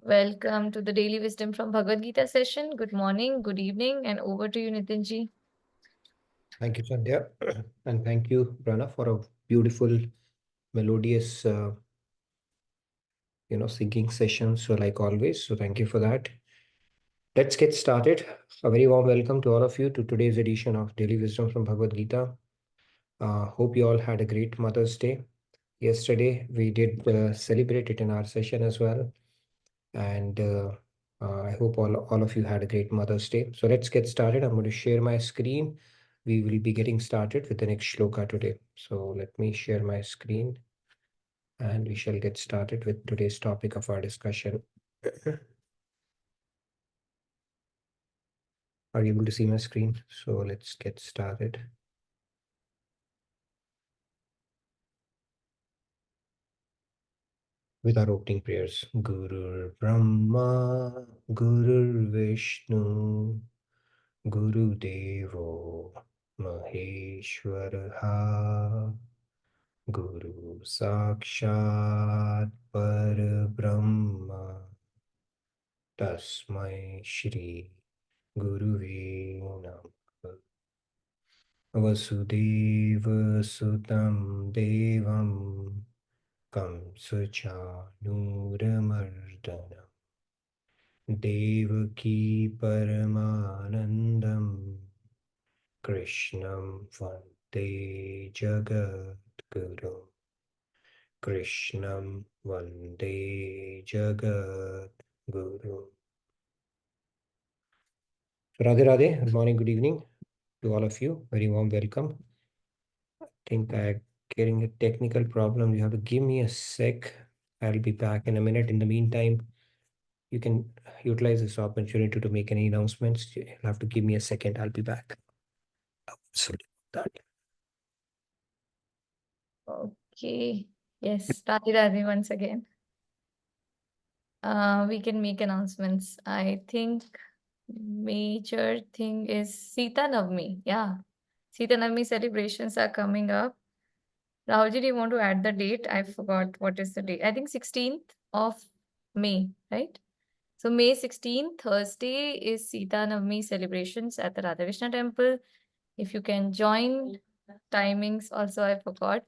Welcome to the Daily Wisdom from Bhagavad Gita session. Good morning, good evening, and over to you, Nitinji. Thank you, Sandhya. And thank you, Prana, for a beautiful, melodious, singing session. So, like always, so thank you for that. Let's get started. A very warm welcome to all of you to today's edition of Daily Wisdom from Bhagavad Gita. Hope you all had a great Mother's Day. Yesterday, we did celebrate it in our session as well. And I hope all of you had a great Mother's Day. So let's get started. I'm going to share my screen. We will be getting started with the next shloka today. So let me share my screen and we shall get started with today's topic of our discussion. Are you able to see my screen? So let's get started. With our opening prayers. Guru Brahma, Guru Vishnu, Guru Devo Maheshwaraha, Guru Sakshat Parabrahma, Tasmai Shri Guruve Namaha. Vasudeva Sutam Devam Kamsachanuramardanam Devaki Paramanandam Krishnam Vande Jagadguru. Krishnam Vande Jagadguru. Radhe Radhe, good morning, good evening to all of you. Very warm welcome. I think I'm getting a technical problem. You have to give me a sec. I'll be back in a minute. In the meantime, you can utilize this opportunity to make any announcements. You'll have to give me a second. I'll be back. Sorry about that. Okay. Yes, Radhe Radhe once again. We can make announcements. I think major thing is Sita Navami. Yeah. Sita Navami celebrations are coming up. Rahulji, do you want to add the date? I forgot what is the date. I think 16th of May, right? So May 16th, Thursday, is Sita Navami celebrations at the Radha Krishna temple. If you can join, timings also I forgot.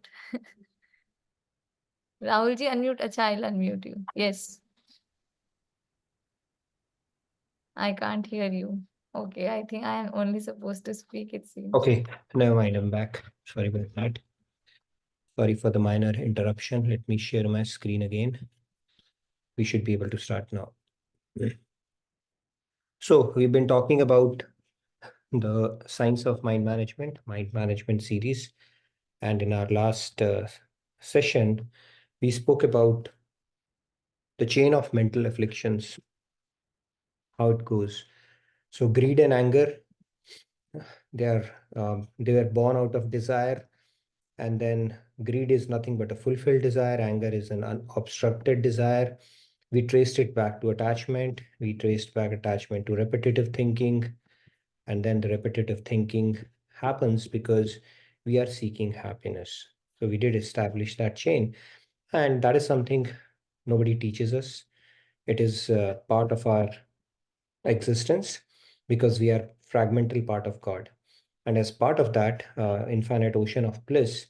Rahulji, unmute. Acha, I'll unmute you. Yes. I can't hear you. Okay, I think I am only supposed to speak, it seems. Okay, never mind. I'm back. Sorry about that. Sorry for the minor interruption. Let me share my screen again. We should be able to start now. So we've been talking about the science of mind management series. And in our last session, we spoke about the chain of mental afflictions, how it goes. So greed and anger, they were born out of desire, and then greed is nothing but a fulfilled desire. Anger is an unobstructed desire. We traced it back to attachment. We traced back attachment to repetitive thinking, and then the repetitive thinking happens because we are seeking happiness. So we did establish that chain, and that is something nobody teaches us. It is part of our existence because we are fragmental part of God. And as part of that infinite ocean of bliss,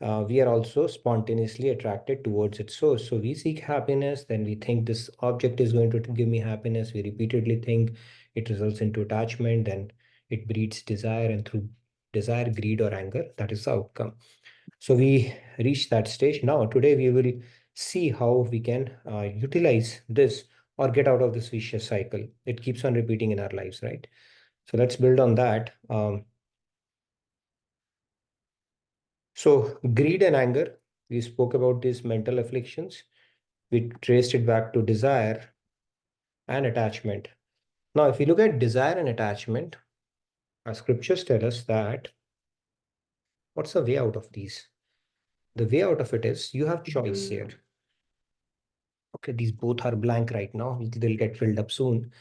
we are also spontaneously attracted towards its source. So we seek happiness, then we think this object is going to give me happiness. We repeatedly think it results into attachment, then it breeds desire, and through desire, greed, or anger, that is the outcome. So we reach that stage. Now, today we will see how we can utilize this or get out of this vicious cycle. It keeps on repeating in our lives, right? So let's build on that. So greed and anger, we spoke about these mental afflictions. We traced it back to desire and attachment. Now, if you look at desire and attachment, our scriptures tell us that what's the way out of these? The way out of it is you have choice here. Okay, these both are blank right now. They'll get filled up soon.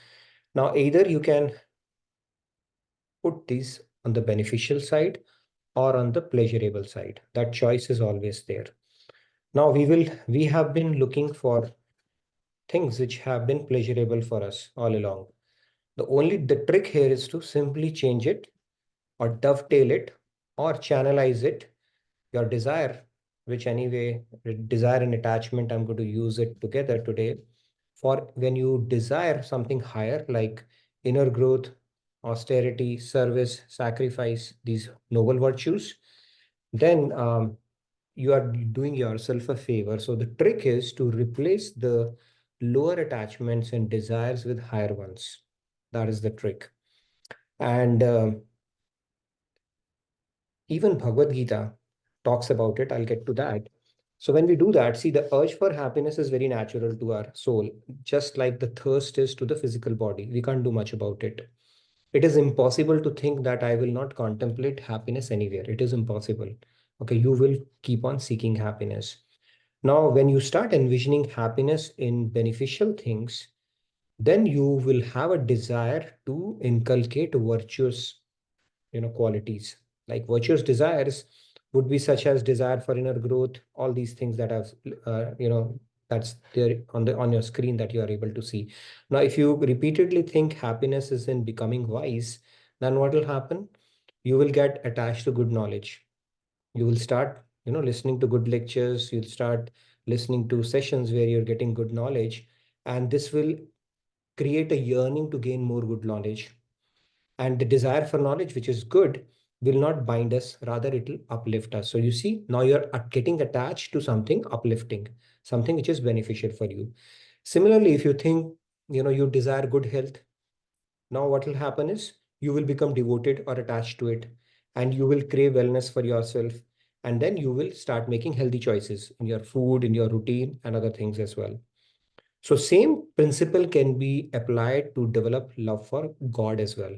Now, either you can put these on the beneficial side or on the pleasurable side. That choice is always there. Now we have been looking for things which have been pleasurable for us all along. The trick here is to simply change it or dovetail it or channelize it. Your desire, which anyway, desire and attachment, I'm going to use it together today. For when you desire something higher, like inner growth, austerity, service, sacrifice, these noble virtues, then you are doing yourself a favor. So the trick is to replace the lower attachments and desires with higher ones. That is the trick. And even Bhagavad Gita talks about it. I'll get to that. So when we do that, see, the urge for happiness is very natural to our soul, just like the thirst is to the physical body. We can't do much about it. It is impossible to think that I will not contemplate happiness anywhere. It is impossible. Okay, you will keep on seeking happiness. Now, when you start envisioning happiness in beneficial things, then you will have a desire to inculcate virtuous, qualities. Like virtuous desires would be such as desire for inner growth, all these things that have, that's there on the on your screen that you are able to see. Now, if you repeatedly think happiness is in becoming wise, then what will happen? You will get attached to good knowledge. You will start, listening to good lectures. You'll start listening to sessions where you're getting good knowledge, and this will create a yearning to gain more good knowledge. And the desire for knowledge, which is good, will not bind us, rather it will uplift us. So you see, now you're getting attached to something uplifting, something which is beneficial for you. Similarly, if you think, you desire good health, now what will happen is you will become devoted or attached to it, and you will crave wellness for yourself. And then you will start making healthy choices in your food, in your routine, and other things as well. So same principle can be applied to develop love for God as well.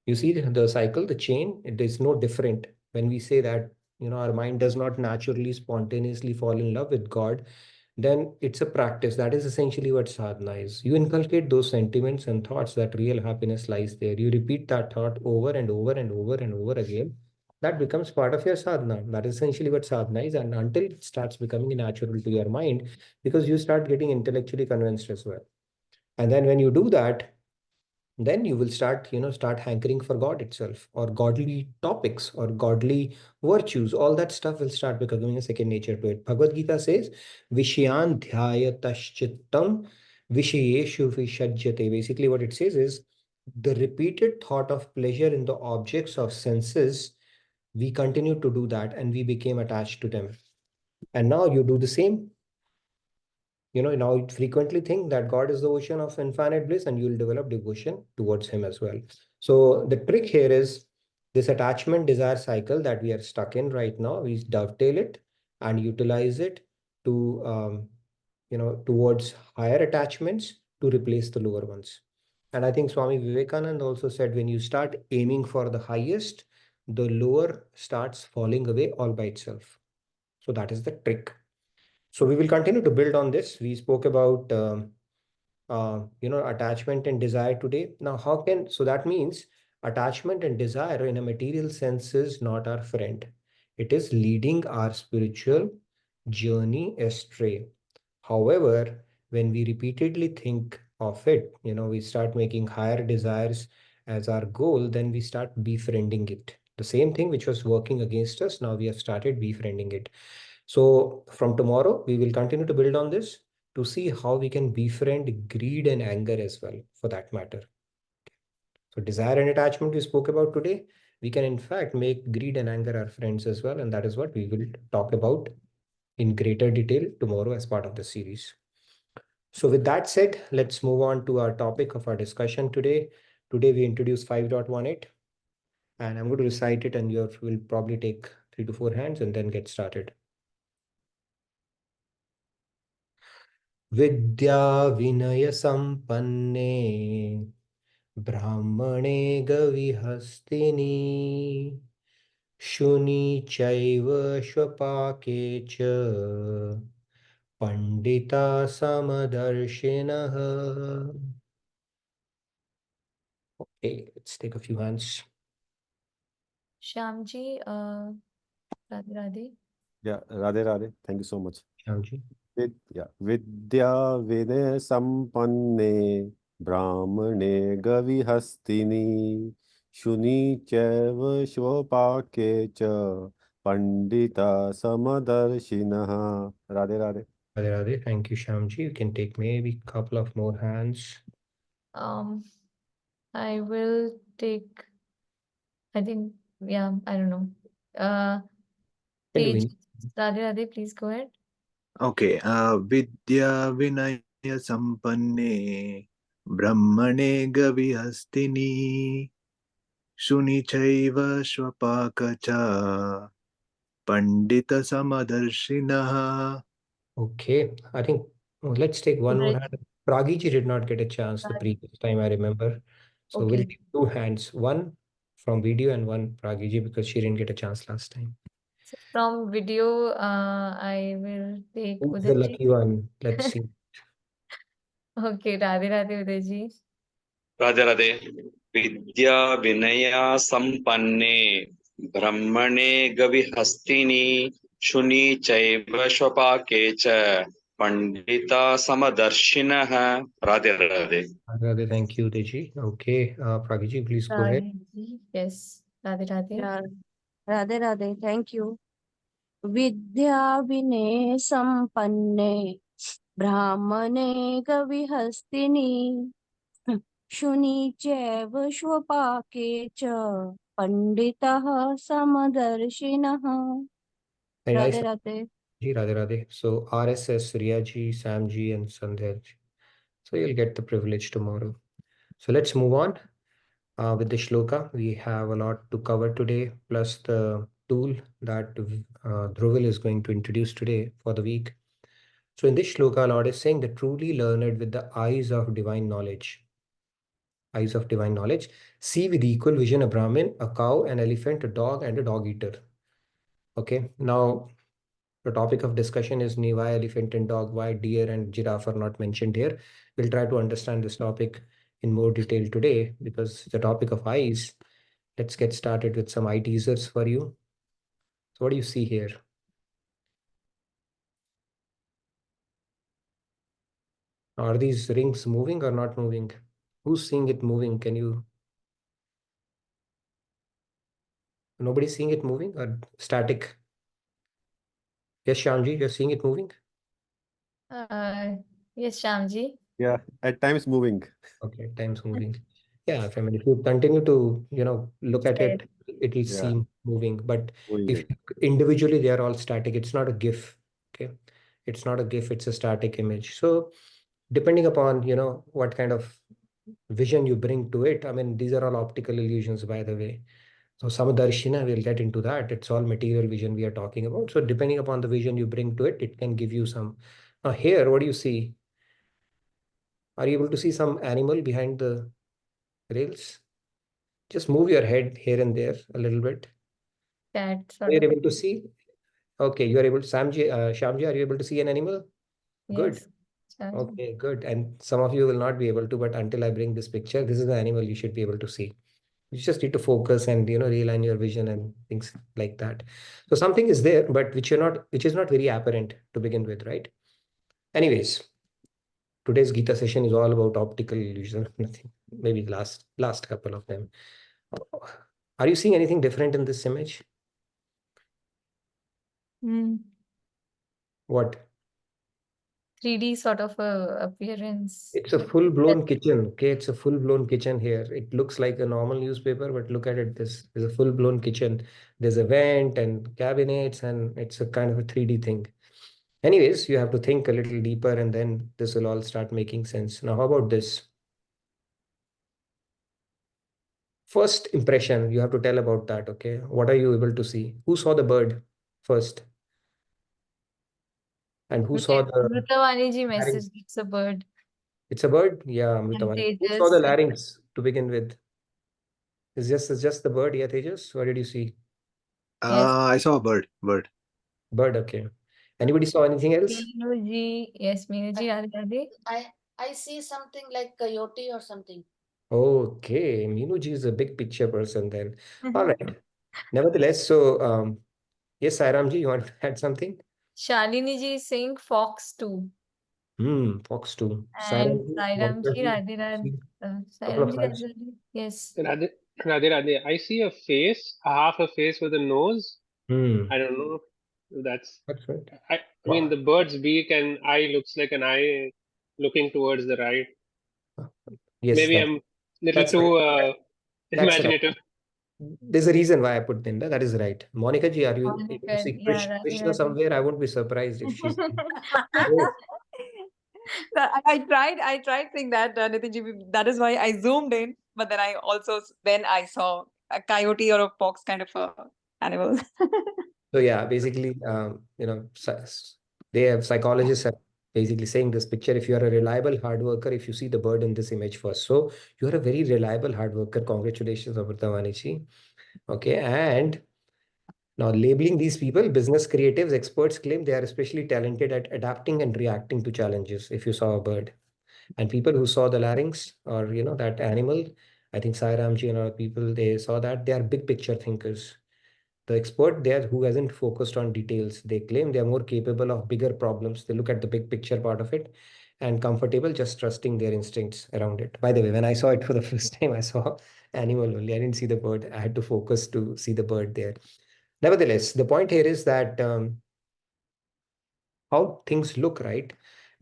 You see the cycle, the chain, it is no different when we say that, our mind does not naturally, spontaneously fall in love with God, then it's a practice. That is essentially what sadhana is. You inculcate those sentiments and thoughts that real happiness lies there. You repeat that thought over and over and over and over again. That becomes part of your sadhana. That is essentially what sadhana is. And until it starts becoming natural to your mind, because you start getting intellectually convinced as well. And then when you do that, then you will start hankering for God itself, or godly topics, or godly virtues. All that stuff will start becoming a second nature to it. Bhagavad Gita says, Vishyan dhyayataschitam vishayeshu vishajyate. Basically what it says is, the repeated thought of pleasure in the objects of senses, we continue to do that and we became attached to them. And now you do the same. Now you frequently think that God is the ocean of infinite bliss, and you'll develop devotion towards him as well. So the trick here is this attachment desire cycle that we are stuck in right now. We dovetail it and utilize it to, towards higher attachments to replace the lower ones. And I think Swami Vivekananda also said, when you start aiming for the highest, the lower starts falling away all by itself. So that is the trick. So we will continue to build on this. We spoke about attachment and desire today. Now, so that means attachment and desire in a material sense is not our friend. It is leading our spiritual journey astray. However, when we repeatedly think of it, we start making higher desires as our goal, then we start befriending it. The same thing which was working against us, now we have started befriending it. So from tomorrow, we will continue to build on this to see how we can befriend greed and anger as well, for that matter. So desire and attachment we spoke about today, we can in fact make greed and anger our friends as well. And that is what we will talk about in greater detail tomorrow as part of the series. So with that said, let's move on to our topic of our discussion today. Today we introduce 5.18, and I'm going to recite it, and you will probably take 3 to 4 hands and then get started. विद्या विनय संपन्ने ब्राह्मणे गविहस्तिनि शुनि चैव श्वपाके च Pandita समदर्शिनः. Okay, let's take a few hands. Shyamji, Radhe Radhe. Yeah, Radhe Radhe. Thank you so much. Shyamji. विद्या विनय संपन्ने ब्राह्मणे गविहस्तिनि शुनि चैव स्वपाके च Pandita समदर्शिनः। Radhe Radhe. Radhe Radhe. Thank you, Shyamji. You can take maybe a couple of more hands. Um, I will take, I think, yeah, I don't know. Can do Tej, any. Radhe Radhe, please go ahead. Okay, विद्या विनय संपन्ने ब्रह्मणे गविहस्तिनि शुनि चैव स्वपाक च पंडित समदर्शिनः. Okay, I think let's take one more Right. hand. Pragiji did not get a chance the Radhe. previous time, I remember. So we'll Okay. take two hands, one from video and one Pragiji because she didn't get a chance last time. So from video, I will take Who's the Udayji. lucky one? Let's see. Okay, Radhe Radhe Udayji. Radhe Radhe. विद्या विनय संपन्ने ब्रह्मणे गविहस्तिनि शुनि चैव स्वपाके च Pandita समदर्शिनः। Radhe Radhe. Radhe Radhe, thank you, Deji. Okay, Pragiji, please go ahead. Pragiji. Yes, Radhe Radhe. Yeah, Radhe Radhe, thank you. विद्या विनय संपन्ने ब्राह्मणे गविहस्तिनि शुनि चैव स्वपाके च पंडितः समदर्शिनः। Very nice, Radhe Radhe. Ji, Radhe Radhe. So RSS, Riyaji, Samji, and Sandhya. So you'll get the privilege tomorrow. So let's move on. With the shloka, we have a lot to cover today, plus the tool that Dhruvil is going to introduce today for the week. So in this shloka, Lord is saying the truly learned with the eyes of divine knowledge. Eyes of divine knowledge. See with equal vision a Brahmin, a cow, an elephant, a dog, and a dog eater. Okay, now the topic of discussion is why elephant and dog, why deer and giraffe are not mentioned here. We'll try to understand this topic in more detail today because the topic of eyes. Let's get started with some eye teasers for you. So what do you see here? Are these rings moving or not moving? Who's seeing it moving? Can you? Nobody's seeing it moving or static? Yes, Shyamji, you're seeing it moving? Uh, yes, Shyamji. Yeah, at times moving. Okay, time's moving. Yeah, I mean, if you continue to, look at Yes. it, it will Yeah, seem moving. But moving if it. individually they are all static, it's not a GIF. Okay, it's not a GIF, it's a static image. So depending upon, what kind of vision you bring to it, I mean, these are all optical illusions, by the way. So Samadarshina, we'll get into that. It's all material vision we are talking about. So depending upon the vision you bring to it, it can give you some. Now here, what do you see? Are you able to see some animal behind the rails? Just move your head here and there a little bit. Cat Are sort you of. able to see? Okay, you are able to, Shamji, are you able to see an animal? Good. Yes. Shyamji. Okay, good. And some of you will not be able to, but until I bring this picture, this is the animal you should be able to see. You just need to focus and realign your vision and things like that. So something is there, but which is not very apparent to begin with, right? Anyways, today's Gita session is all about optical illusion. Nothing, maybe last couple of them. Are you seeing anything different in this image? Hmm. What? 3D sort of appearance. It's a full-blown kitchen. Okay, it's a full-blown kitchen here. It looks like a normal newspaper, but look at it. This is a full-blown kitchen. There's a vent and cabinets, and it's a kind of a 3D thing. Anyways, you have to think a little deeper, and then this will all start making sense. Now, how about this? First impression, you have to tell about that. Okay, what are you able to see? Who saw the bird first? And who saw the Amritavani ji larynx? message, it's a bird. It's a bird? Yeah, And Amritavani. Who saw the Tejas. larynx to begin with? It's just the bird. Yeah, Tejas. What did you see? Yes. I saw a bird. Bird. Bird. Okay. Anybody saw anything else? Meenu ji. Yes, Meenu ji. Radhe Radhe. I see something like coyote or something. Okay, Meenuji is a big picture person then. All right. Nevertheless, so yes, Sairamji, you want to add something? Shalini ji is saying fox too. Fox too. And Sairam ji, Sairam ji, Monica ji, Radhe Radhe. see couple Sairam of ji, hands. Radhe Radhe. Yes. Radhe, Radhe, Radhe. I see a face, half a face with a nose. I don't know if that's. That's right. I mean, the bird's beak and eye looks like an eye looking towards the right. Yes, Maybe I'm a little that's too right. That's right. imaginative. There's a reason why I put Ninda. That is right. Monica ji, are you able to Monica, see yeah, Radhe Krishna Radhe. somewhere? I won't be surprised if she's. Oh, I tried saying that, Nitinji. That is why I zoomed in, but then I saw a coyote or a fox kind of a animal. so yeah, basically, they have psychologists are basically saying this picture. If you are a reliable hard worker, if you see the bird in this image first, so you are a very reliable hard worker. Congratulations, Amrita ji. Okay, and now labeling these people, business creatives, experts claim they are especially talented at adapting and reacting to challenges. If you saw a bird, and people who saw the larynx or that animal, I think Sai Ramji and other people, they saw that they are big picture thinkers. The expert there who hasn't focused on details, they claim they are more capable of bigger problems. They look at the big picture part of it and comfortable just trusting their instincts around it. By the way, when I saw it for the first time, I saw animal only. I didn't see the bird. I had to focus to see the bird there. Nevertheless, the point here is that how things look, right?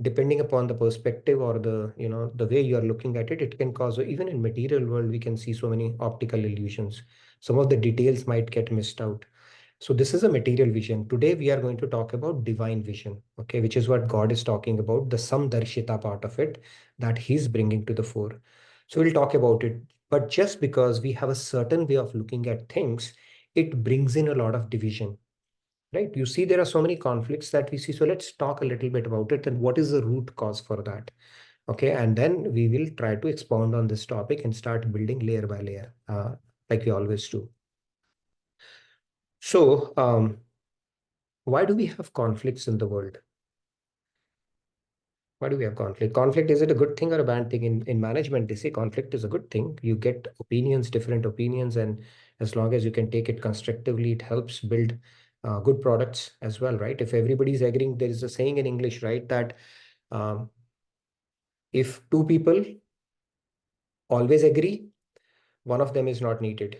Depending upon the perspective or the way you are looking at it, it can cause, even in material world, we can see so many optical illusions. Some of the details might get missed out. So this is a material vision. Today we are going to talk about divine vision, okay, which is what God is talking about, the samdarshita part of it that he's bringing to the fore. So we'll talk about it. But just because we have a certain way of looking at things, it brings in a lot of division, right? You see, there are so many conflicts that we see. So let's talk a little bit about it and what is the root cause for that. Okay, and then we will try to expound on this topic and start building layer by layer, like we always do. So, why do we have conflicts in the world? Why do we have conflict? Conflict, is it a good thing or a bad thing? In management, they say conflict is a good thing. You get opinions, different opinions, and as long as you can take it constructively, it helps build good products as well, right? If everybody's agreeing, there is a saying in English, right, that um, if two people always agree, one of them is not needed.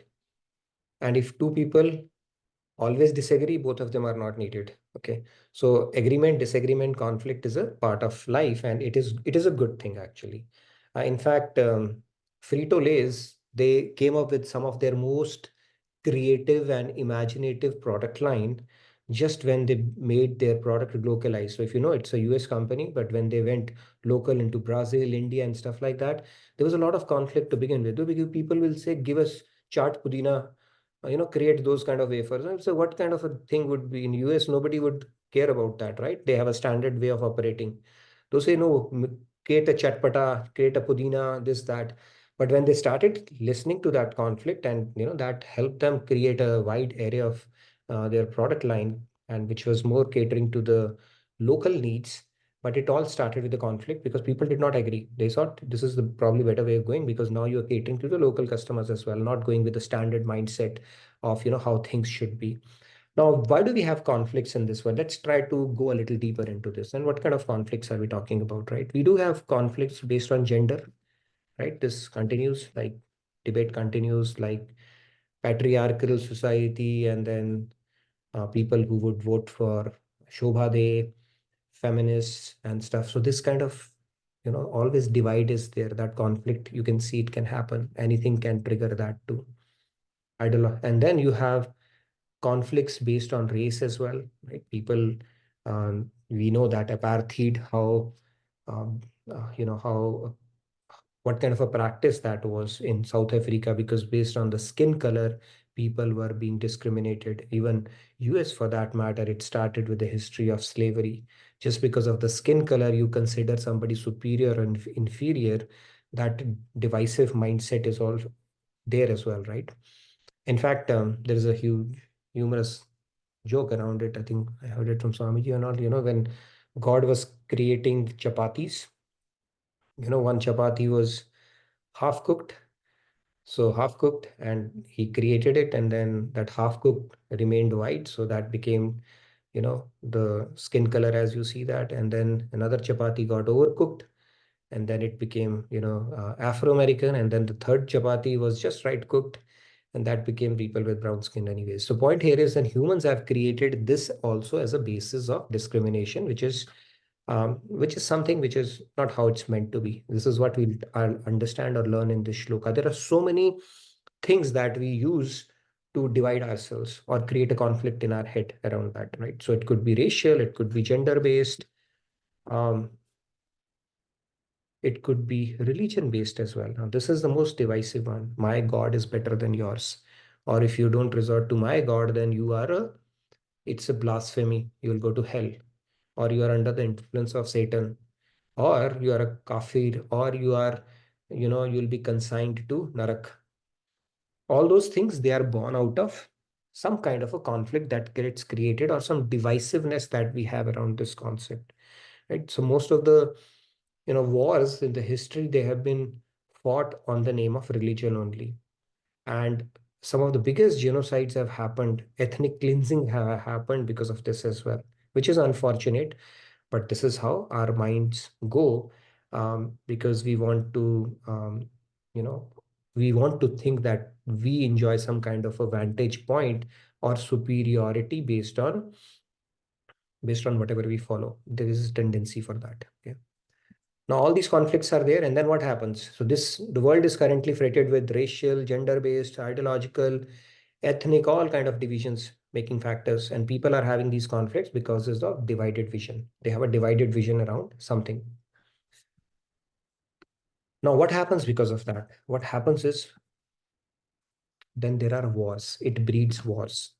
And if two people always disagree, both of them are not needed. Okay, so agreement, disagreement, conflict is a part of life, and it is a good thing actually. In fact, Frito-Lay's, they came up with some of their most creative and imaginative product line just when they made their product localized. So if you know, it's a US company, but when they went local into Brazil, India, and stuff like that, there was a lot of conflict to begin with, because people will say, give us chaat pudina, create those kind of wafers. And so what kind of a thing would be in US? Nobody would care about that, right? They have a standard way of operating. Those say, no, create a chatpata, create a pudina, this, that. But when they started listening to that conflict, and that helped them create a wide area of their product line, and which was more catering to the local needs. But it all started with the conflict because people did not agree. They thought this is the probably better way of going, because now you're catering to the local customers as well, not going with the standard mindset of how things should be. Now, why do we have conflicts in this one? Let's try to go a little deeper into this. And what kind of conflicts are we talking about, right? We do have conflicts based on gender, right? This continues, like debate continues, like patriarchal society, and then people who would vote for Shobha De, feminists and stuff. So this kind of, always divide is there. That conflict, you can see it can happen. Anything can trigger that too. And then you have conflicts based on race as well, right? People, we know that apartheid, how, um, how what kind of a practice that was in South Africa, because based on the skin color, people were being discriminated. Even US, for that matter, it started with the history of slavery. Just because of the skin color, you consider somebody superior and inferior. That divisive mindset is all there as well, right? In fact, there is a huge humorous joke around it. I think I heard it from Swamiji and all. When God was creating chapatis, one chapati was half cooked. So half cooked, and he created it, and then that half cooked remained white. So that became, the skin color as you see that, and then another chapati got overcooked, and then it became, Afro-American, and then the third chapati was just right cooked, and that became people with brown skin anyways. So point here is that humans have created this also as a basis of discrimination, which is something which is not how it's meant to be. This is what I'll understand or learn in this shloka. There are so many things that we use to divide ourselves or create a conflict in our head around that, right? So it could be racial, it could be gender-based, it could be religion-based as well. Now, this is the most divisive one. My God is better than yours. Or if you don't resort to my God, then it's a blasphemy. You'll go to hell. Or you are under the influence of Satan. Or you are a kafir. Or you'll be consigned to Narak. All those things, they are born out of some kind of a conflict that gets created or some divisiveness that we have around this concept, right? So most of the wars in the history, they have been fought on the name of religion only. And some of the biggest genocides have happened, ethnic cleansing have happened because of this as well, which is unfortunate. But this is how our minds go, because we want to, we want to think that we enjoy some kind of a vantage point or superiority based on whatever we follow. There is a tendency for that. Okay. Now all these conflicts are there, and then what happens? So the world is currently freighted with racial, gender-based, ideological, ethnic, all kind of divisions making factors, and people are having these conflicts because of divided vision. They have a divided vision around something. Now what happens because of that? What happens is then there are wars. It breeds wars.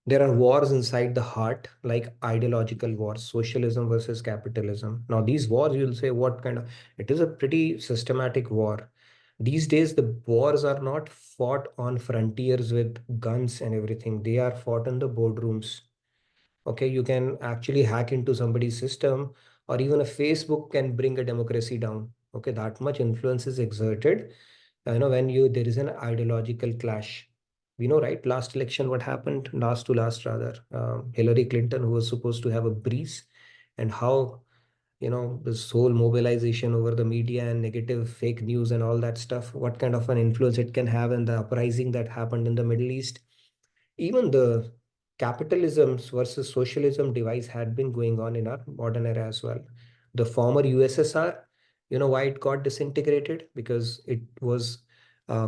There are wars inside the heart, like ideological wars, socialism versus capitalism. Now, these wars, you'll say, what kind of, it is a pretty systematic war. These days, the wars are not fought on frontiers with guns and everything. They are fought in the boardrooms. Okay, you can actually hack into somebody's system, or even a Facebook can bring a democracy down. Okay, that much influence is exerted. When there is an ideological clash. We know, right? Last election, what happened? Last to last, rather. Hillary Clinton, who was supposed to have a breeze, and how, this whole mobilization over the media and negative fake news and all that stuff, what kind of an influence it can have in the uprising that happened in the Middle East. Even the capitalism versus socialism device had been going on in our modern era as well. The former USSR, why it got disintegrated? Because it was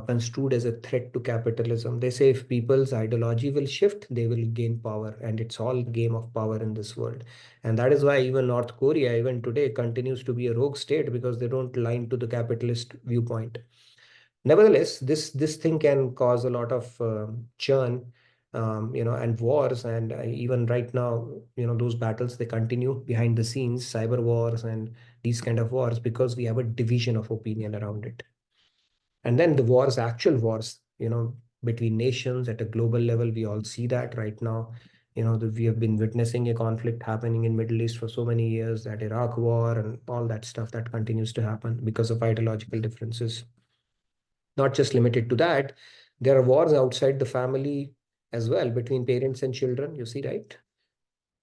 construed as a threat to capitalism. They say if people's ideology will shift, they will gain power, and it's all game of power in this world. And that is why even North Korea, even today, continues to be a rogue state, because they don't align to the capitalist viewpoint. Nevertheless, this thing can cause a lot of churn, and wars, and even right now, those battles, they continue behind the scenes, cyber wars and these kind of wars, because we have a division of opinion around it. And then the wars, actual wars, between nations at a global level, we all see that right now. We have been witnessing a conflict happening in Middle East for so many years, that Iraq war and all that stuff that continues to happen because of ideological differences. Not just limited to that, there are wars outside the family as well, between parents and children, you see, right?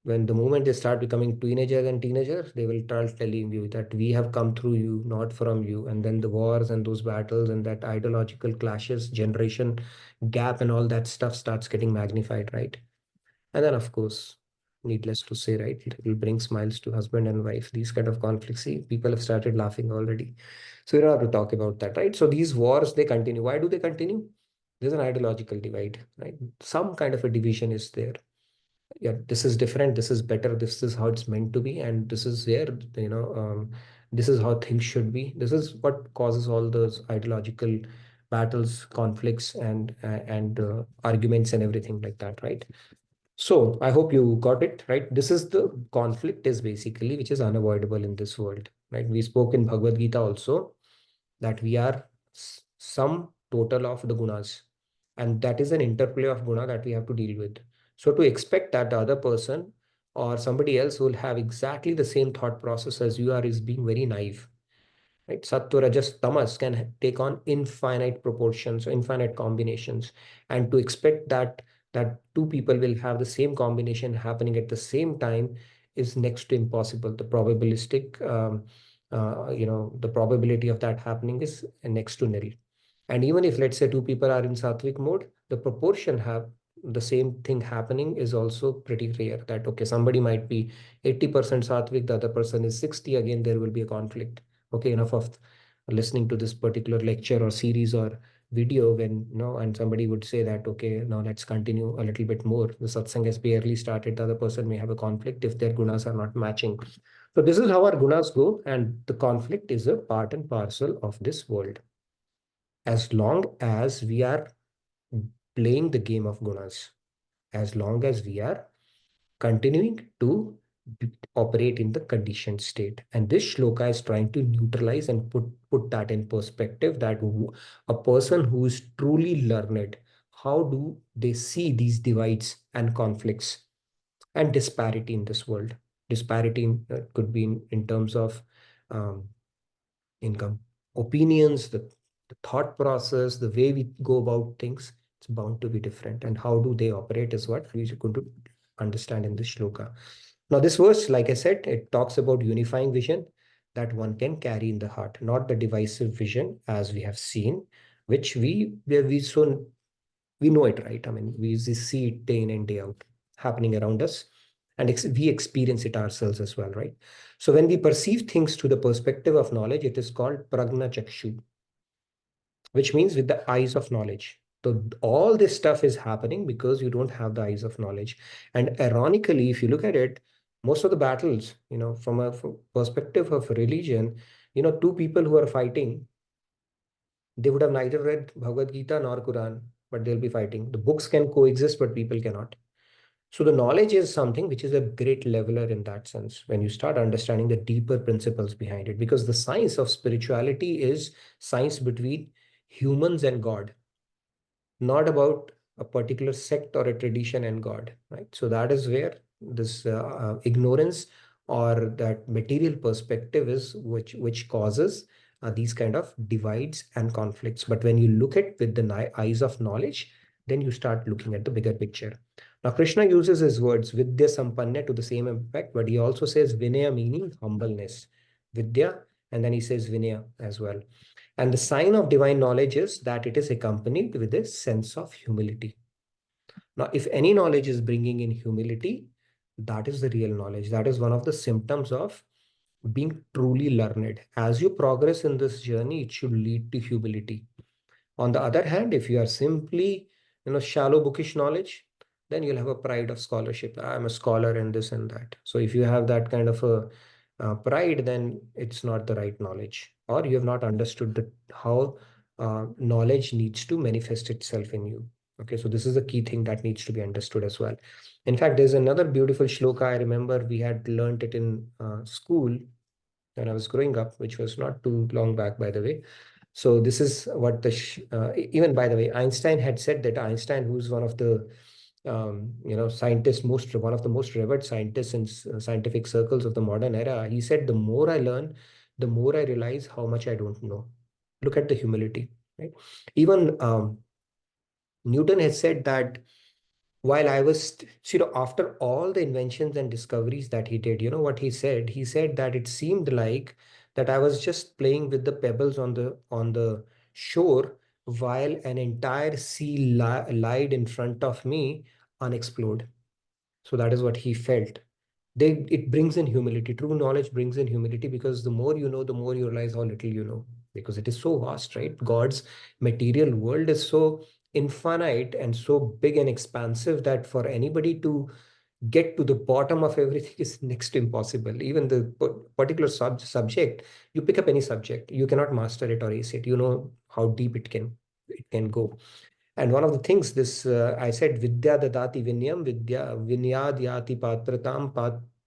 When the moment they start becoming teenagers, they will start telling you that we have come through you, not from you. And then the wars and those battles and that ideological clashes, generation gap and all that stuff starts getting magnified, right? And then, of course, needless to say, right, it will bring smiles to husband and wife. These kind of conflicts, see, people have started laughing already. So we don't have to talk about that, right? So these wars, they continue. Why do they continue? There's an ideological divide, right? Some kind of a division is there. Yeah, this is different, this is better, this is how it's meant to be, and this is where, this is how things should be. This is what causes all those ideological battles, conflicts, and arguments and everything like that, right? So I hope you got it, right? This is the conflict is basically, which is unavoidable in this world, right? We spoke in Bhagavad Gita also that we are some total of the gunas, and that is an interplay of guna that we have to deal with. So to expect that the other person or somebody else will have exactly the same thought process as you are is being very naive, right? Sattva, Rajas, Tamas can take on infinite proportions, infinite combinations, and to expect that that two people will have the same combination happening at the same time is next to impossible. The probabilistic, the probability of that happening is next to nil. And even if, let's say, two people are in sattvic mode, the proportion have the same thing happening is also pretty rare. That, okay, somebody might be 80% sattvic, the other person is 60, again, there will be a conflict. Okay, enough of listening to this particular lecture or series or video when, and somebody would say that, okay, now let's continue a little bit more. The satsang has barely started. The other person may have a conflict if their gunas are not matching. So this is how our gunas go, and the conflict is a part and parcel of this world. As long as we are playing the game of gunas, as long as we are continuing to operate in the conditioned state. And this shloka is trying to neutralize and put that in perspective, that a person who is truly learned, how do they see these divides and conflicts and disparity in this world? Disparity could be in terms of income, opinions, the thought process, the way we go about things. It's bound to be different. And how do they operate is what we could understand in this shloka. Now, this verse, like I said, it talks about unifying vision that one can carry in the heart, not the divisive vision as we have seen, which we know it, right? I mean, we see it day in and day out happening around us, and we experience it ourselves as well, right? So when we perceive things through the perspective of knowledge, it is called pragna chakshu, which means with the eyes of knowledge. So all this stuff is happening because you don't have the eyes of knowledge. And ironically, if you look at it, most of the battles, from a perspective of religion, two people who are fighting, they would have neither read Bhagavad Gita nor Quran, but they'll be fighting. The books can coexist, but people cannot. So the knowledge is something which is a great leveler in that sense, when you start understanding the deeper principles behind it, because the science of spirituality is science between humans and God, not about a particular sect or a tradition and God, right? So that is where this ignorance or that material perspective is which causes these kind of divides and conflicts. But when you look at with the eyes of knowledge, then you start looking at the bigger picture. Now, Krishna uses his words Vidya Sampanna to the same effect, but he also says Vinaya, meaning humbleness. Vidya, and then he says Vinaya as well. And the sign of divine knowledge is that it is accompanied with a sense of humility. Now, if any knowledge is bringing in humility, that is the real knowledge. That is one of the symptoms of being truly learned. As you progress in this journey, it should lead to humility. On the other hand, if you are simply, shallow bookish knowledge, then you'll have a pride of scholarship. I'm a scholar in this and that. So if you have that kind of a pride, then it's not the right knowledge, or you have not understood how knowledge needs to manifest itself in you. Okay, so this is the key thing that needs to be understood as well. In fact, there's another beautiful shloka. I remember we had learned it in school when I was growing up, which was not too long back, by the way. So this is what even by the way, Einstein had said that Einstein, who's one of the scientists, one of the most revered scientists in scientific circles of the modern era, he said, the more I learn, the more I realize how much I don't know. Look at the humility, right? Even Newton has said that while I was, after all the inventions and discoveries that he did, what he said? He said that it seemed like that I was just playing with the pebbles on the shore while an entire sea lied in front of me unexplored. So that is what he felt. It brings in humility. True knowledge brings in humility, because the more you know, the more you realize how little you know, because it is so vast, right? God's material world is so infinite and so big and expansive that for anybody to get to the bottom of everything is next to impossible. Even the particular subject, you pick up any subject, you cannot master it or ace it. You know how deep it can go. And one of the things, this I said, Vidya dadati vinyam, Vidya vinyad yati patratam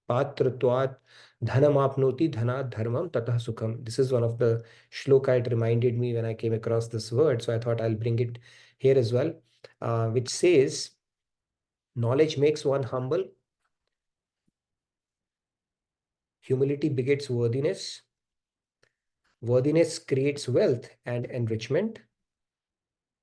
patratvat dhanam apnoti dhana dharmam tatah sukham. This is one of the shloka. It reminded me when I came across this word. So I thought I'll bring it here as well, which says, knowledge makes one humble. Humility begets worthiness. Worthiness creates wealth and enrichment.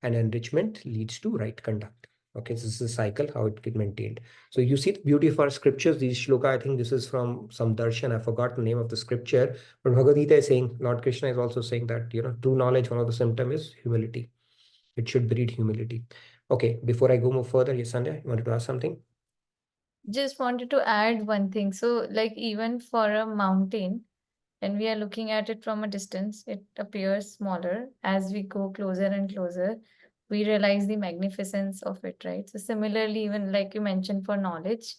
And enrichment leads to right conduct. Okay, this is a cycle, how it get maintained. So you see the beauty of our scriptures, these shloka, I think this is from some darshan, I forgot the name of the scripture, but Bhagavad Gita is saying, Lord Krishna is also saying that, true knowledge, one of the symptom is humility. It should breed humility. Okay, before I go move further, yes, Sandhya, you wanted to ask something? Just wanted to add one thing. So, like, even for a mountain, when we are looking at it from a distance, it appears smaller. As we go closer and closer, we realize the magnificence of it, right? So, similarly, even like you mentioned for knowledge,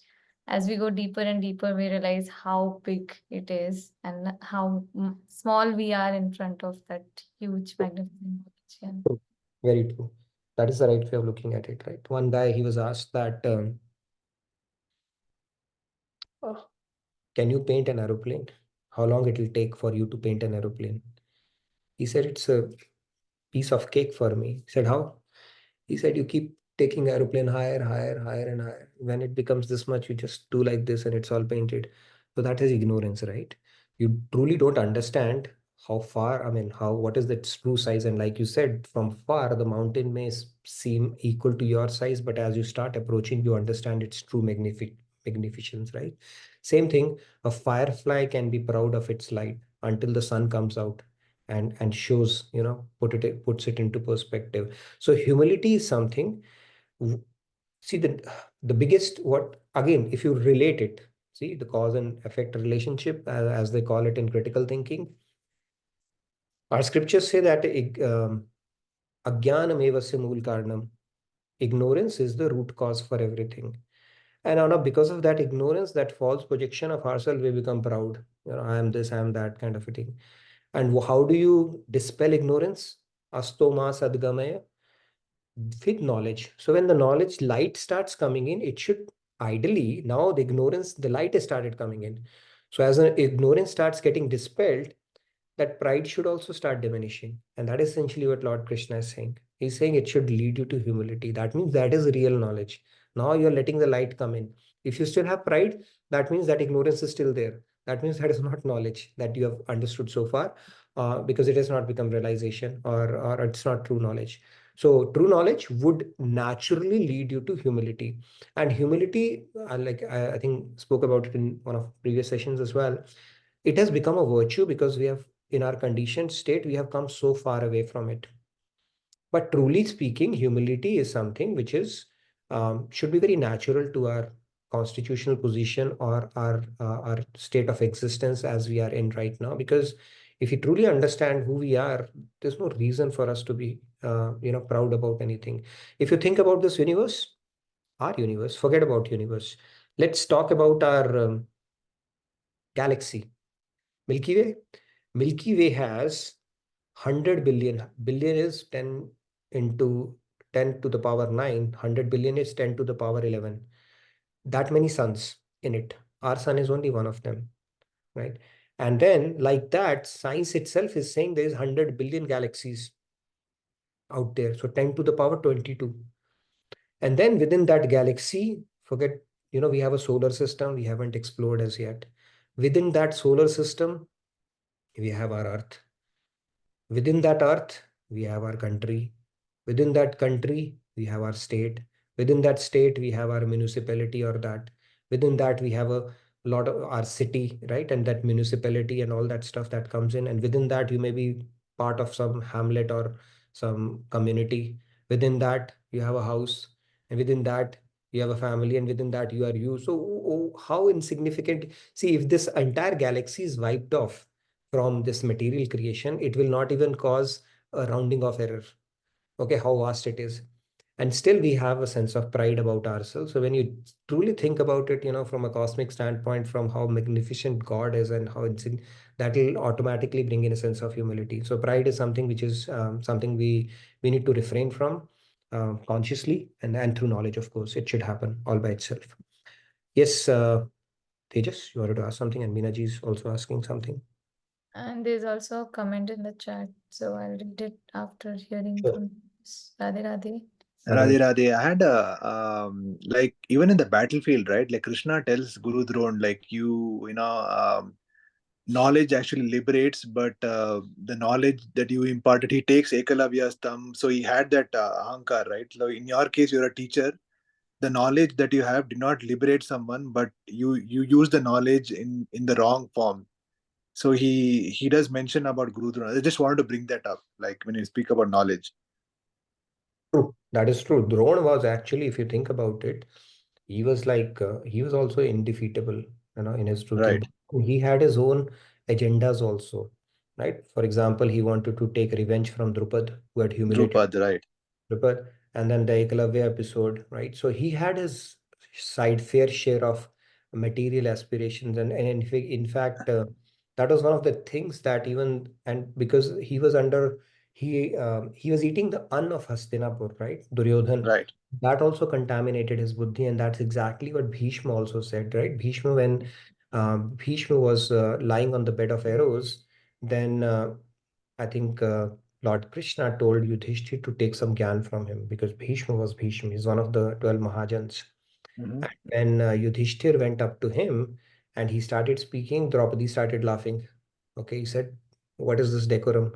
as we go deeper and deeper, we realize how big it is and how small we are in front of that huge, magnificent knowledge. Yeah. True. Very true. That is the right way of looking at it, right? One guy, he was asked that, can you paint an aeroplane? How long it will take for you to paint an aeroplane? He said, it's a piece of cake for me. He said, how? He said, you keep taking aeroplane higher, higher, higher and higher. When it becomes this much, you just do like this and it's all painted. So that is ignorance, right? You truly don't understand how far, what is the true size. And like you said, from far, the mountain may seem equal to your size, but as you start approaching, you understand its true magnificence, right? Same thing, a firefly can be proud of its light until the sun comes out and shows, puts it into perspective. So humility is something. See, the biggest, what again, if you relate it, see the cause and effect relationship, as they call it in critical thinking, our scriptures say that ajnanam evasya mool karanam, ignorance is the root cause for everything. And now because of that ignorance, that false projection of ourselves, we become proud. I am this, I am that kind of a thing. And how do you dispel ignorance? Astoma sadgamaya, with knowledge. So when the knowledge light starts coming in, it should ideally, now the ignorance, the light has started coming in. So as an ignorance starts getting dispelled, that pride should also start diminishing. And that is essentially what Lord Krishna is saying. He's saying it should lead you to humility. That means that is real knowledge. Now you're letting the light come in. If you still have pride, that means that ignorance is still there. That means that is not knowledge that you have understood so far, because it has not become realization, or it's not true knowledge. So true knowledge would naturally lead you to humility. And humility, like I think spoke about it in one of previous sessions as well, it has become a virtue because we have, in our conditioned state, we have come so far away from it. But truly speaking, humility is something which is should be very natural to our constitutional position, or our state of existence as we are in right now. Because if we truly understand who we are, there's no reason for us to be proud about anything. If you think about this universe, our universe, forget about universe. Let's talk about our galaxy, Milky Way. Milky Way has 100 billion. Billion is 10 into 10 to the power 9. 100 billion is 10 to the power 11. That many suns in it. Our sun is only one of them, right? And then, like that, science itself is saying there is 100 billion galaxies out there. So 10 to the power 22. And then within that galaxy, forget, we have a solar system we haven't explored as yet. Within that solar system, we have our Earth. Within that Earth, we have our country. Within that country, we have our state. Within that state, we have our municipality or that. Within that, we have a lot of our city, right? And that municipality and all that stuff that comes in. And within that, you may be part of some hamlet or some community. Within that, you have a house. And within that, you have a family. And within that, you are you. So how insignificant. See, if this entire galaxy is wiped off from this material creation, it will not even cause a rounding off error. Okay, how vast it is. And still we have a sense of pride about ourselves. So when you truly think about it, from a cosmic standpoint, from how magnificent God is and how that will automatically bring in a sense of humility. So pride is something which is something we need to refrain from consciously, and through knowledge, of course. It should happen all by itself. Yes, Tejas, you wanted to ask something, and Meena ji is also asking something. And there's also a comment in the chat, so I'll read it after hearing Sure. from Radhe Radhe. Radhe Radhe. I had like even in the battlefield, right? Like Krishna tells Guru Dron, like knowledge actually liberates, but the knowledge that you imparted, he takes Ekalavya's thumb. So he had that ahankar, right? So in your case, you're a teacher. the knowledge that you have did not liberate someone, but you use the knowledge in the wrong form. So he does mention about Guru Drona. I just wanted to bring that up, like when you speak about knowledge. True. That is true. Drona was actually, if you think about it, he was like he was also indefeatable, in his truth. Right. He had his own agendas also, right? For example, he wanted to take revenge from Drupad, who had humiliated Drupad, right. Drupad, and then the Eklavya episode, right? So he had his fair share of material aspirations, and in fact, that was one of the things that even and because he was under he was eating the un of Hastinapur, right? Duryodhan. Right. That also contaminated his buddhi, and that's exactly what Bhishma also said, right? Bhishma, when Bhishma was lying on the bed of arrows, then I think Lord Krishna told Yudhishthir to take some gyan from him because Bhishma was Bhishma. He's one of the 12 Mahajans. Mhm. And when Yudhishthir went up to him and he started speaking, Draupadi started laughing. Okay, he said, "What is this decorum?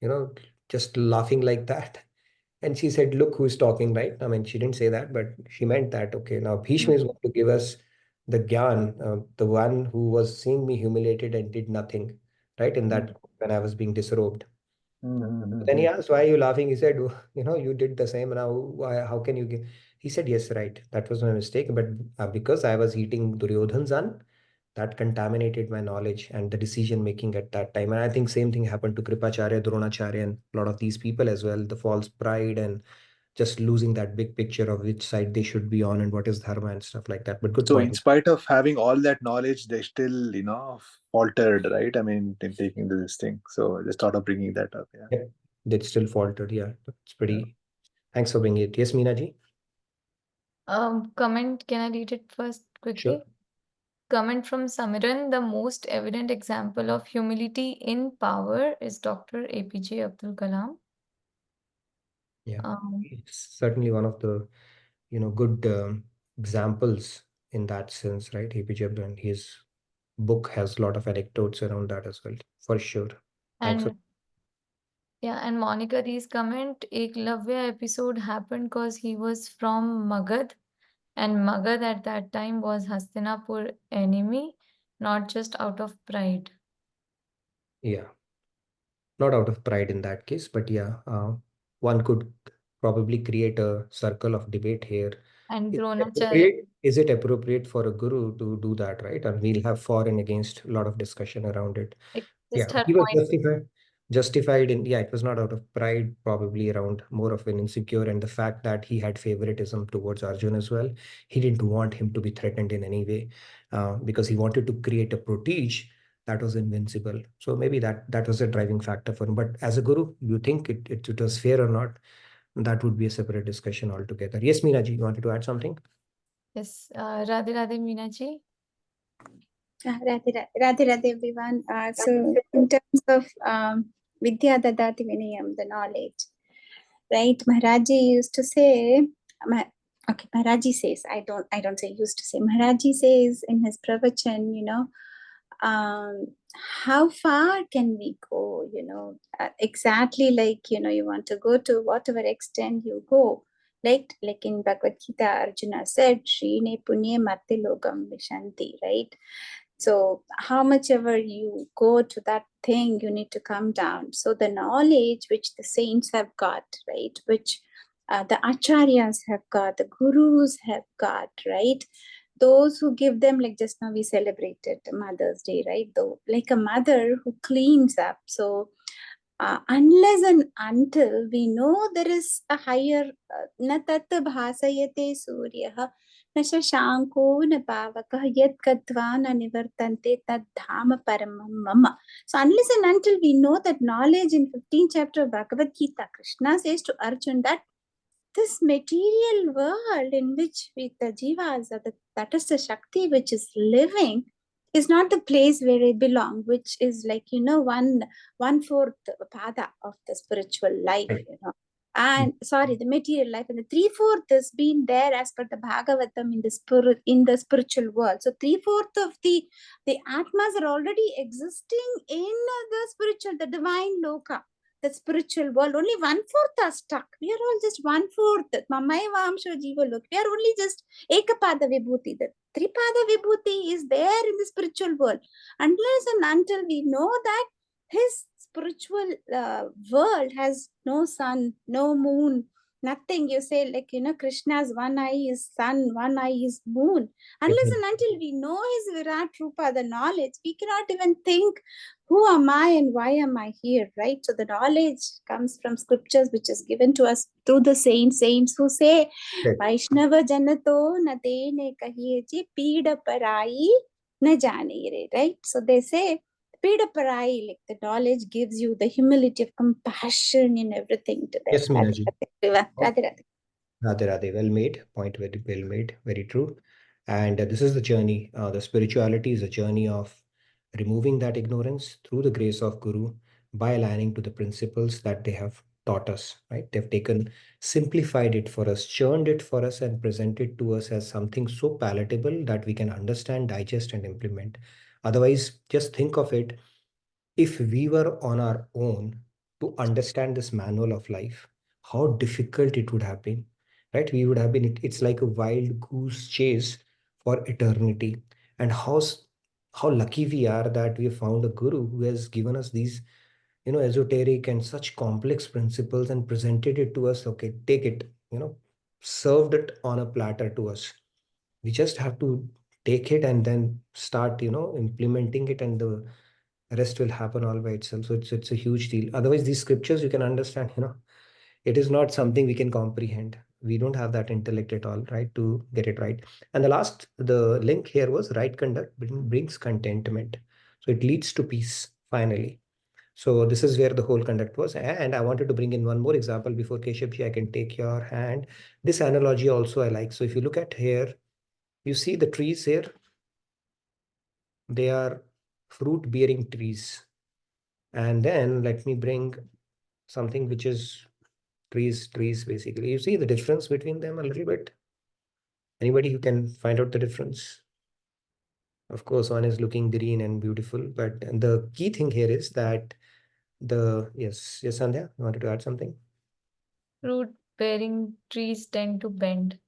You know, just laughing like that." And she said, "Look who's talking," right? I mean, she didn't say that, but she meant that. Okay, now Bhishma is going to give us the gyan, the one who was seeing me humiliated and did nothing, right? In that, when I was being disrobed. Then he asked, "Why are you laughing?" He said, "You did the same. Now, why, how can you give?" He said, "Yes, right. That was my mistake. But because I was eating Duryodhan's son, that contaminated my knowledge and the decision making at that time." And I think same thing happened to Kripacharya, Dronacharya, and a lot of these people as well. The false pride and just losing that big picture of which side they should be on and what is dharma and stuff like that. But good So in point. spite of having all that knowledge, they still, faltered, right? I mean, in taking this thing. So I just thought of bringing that up. Yeah. Yep. They still faltered. Yeah, it's Yeah. pretty. Thanks for bringing it. Yes, Meenaji? Comment, can I read it first quickly? Sure. Comment from Samiran: the most evident example of humility in power is Dr. APJ Abdul Kalam. Yeah, Um, it's certainly one of the good examples in that sense, right? APJ Abdul, and his book has a lot of anecdotes around that as well, for sure. Thanks for and yeah, and Monica D's comment: Eklavya episode happened because he was from Magad, and Magad at that time was Hastinapur enemy, not just out of pride. yeah, not out of pride in that case, but yeah, one could probably create a circle of debate here. And Is it Dronacharya, appropriate, is it appropriate for a guru to do that, right? And we'll have for and against a lot of discussion around it. just Yeah, her he was point. justified in, yeah, it was not out of pride, probably around more of an insecure and the fact that he had favoritism towards Arjun as well. He didn't want him to be threatened in any way because he wanted to create a protege that was invincible. So maybe that was a driving factor for him. But as a guru, you think it was fair or not? That would be a separate discussion altogether. Yes, Meenaji, you wanted to add something? Yes, Radhe Radhe Meenaji. Radhe everyone. So in terms of Vidya Dadati Vinayam, the knowledge, right? Maharaji used to say, Maharaji says, I don't say used to say. Maharaji says in his pravachan, how far can we go? Exactly like you want to go to whatever extent you go. Like in Bhagavad Gita, Arjuna said, Shrine Punye Marte Logam Vishanti, right? So how much ever you go to that thing, you need to come down. So the knowledge which the saints have got, right, which the acharyas have got, the gurus have got, right, those who give them, like just now we celebrated Mother's Day, right, though, like a mother who cleans up. So unless and until we know there is a higher na tat bhasayate suryah na shashanko na pavakah yat katva na nivartante tad dhama paramam mama. So unless and until we know that knowledge in 15th chapter of Bhagavad Gita, Krishna says to Arjun that this material world in which the jivas, that is the Shakti which is living, is not the place where it belongs, which is like, 1/4 pada of the spiritual life, And sorry, the material life, and the 3/4 is being there as per the Bhagavatam in the spiritual world. So 3/4 of the Atmas are already existing in the spiritual, the divine loka. the spiritual world, only 1/4 are stuck. We are all just 1/4. Mamaya Vamsho Jiva, look, we are only just Ekapada Vibhuti. The Tripada Vibhuti is there in the spiritual world. Unless and until we know that his spiritual world has no sun, no moon, nothing. You say, like, Krishna's one eye is sun, one eye is moon. Unless and until we know his Virat Rupa, the knowledge, we cannot even think, who am I and why am I here, right? So the knowledge comes from scriptures, which is given to us through the saints who say, Vaishnava Janato na dene kahiye ji pida parai na jane re, right? So they say, pida parai, like the knowledge gives you the humility of compassion in everything to them. Yes, Minaji. Radhe Radhe. Radhe Radhe. Well made. Point very well made. Very true. And this is the journey. The spirituality is a journey of removing that ignorance through the grace of Guru by aligning to the principles that they have taught us, right? They've taken, simplified it for us, churned it for us, and presented to us as something so palatable that we can understand, digest, and implement. Otherwise, just think of it. If we were on our own to understand this manual of life, how difficult it would have been, right? We would have been, it's like a wild goose chase for eternity. And how lucky we are that we have found a guru who has given us these, esoteric and such complex principles and presented it to us. Okay, take it, served it on a platter to us. We just have to take it and then start, implementing it, and the rest will happen all by itself. So it's a huge deal. Otherwise, these scriptures, you can understand, it is not something we can comprehend. We don't have that intellect at all, right, to get it right. And the link here was right conduct brings contentment. So it leads to peace, finally. So this is where the whole conduct was. And I wanted to bring in one more example before Keshavji, I can take your hand. This analogy also I like. So if you look at here, you see the trees here. They are fruit-bearing trees. And then let me bring something which is trees basically. You see the difference between them a little bit? Anybody who can find out the difference? Of course, one is looking green and beautiful, but the key thing here is that yes, Sandhya, you wanted to add something? Fruit-bearing trees tend to bend,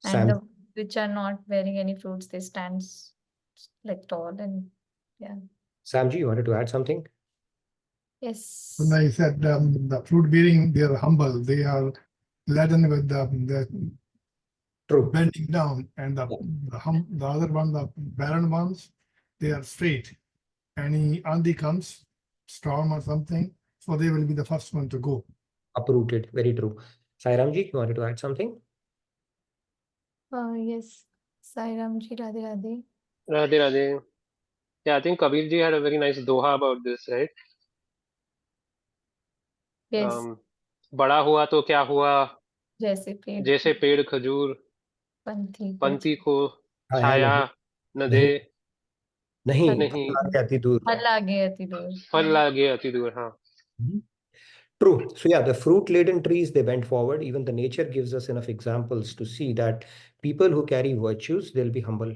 Sam, and the which are not bearing any fruits, they stand like tall and yeah. Samji, you wanted to add something? Yes. When I said the fruit bearing, they are humble. They are laden with the True. bending down, and the other one, the barren ones, they are straight. Any andi comes, storm or something, so they will be the first one to go. Uprooted. Very true. Sairamji, you wanted to add something? Yes. Sairamji, Radhe Radhe. Radhe Radhe. Yeah, I think Kabirji had a very nice doha about this, right? Yes. बड़ा हुआ तो क्या हुआ, जैसे पेड़ खजूर पंथी को छाया न दे, नहीं फल लागे अति दूर. हाँ. True. So yeah, the fruit-laden trees, they bend forward. Even the nature gives us enough examples to see that people who carry virtues, they'll be humble,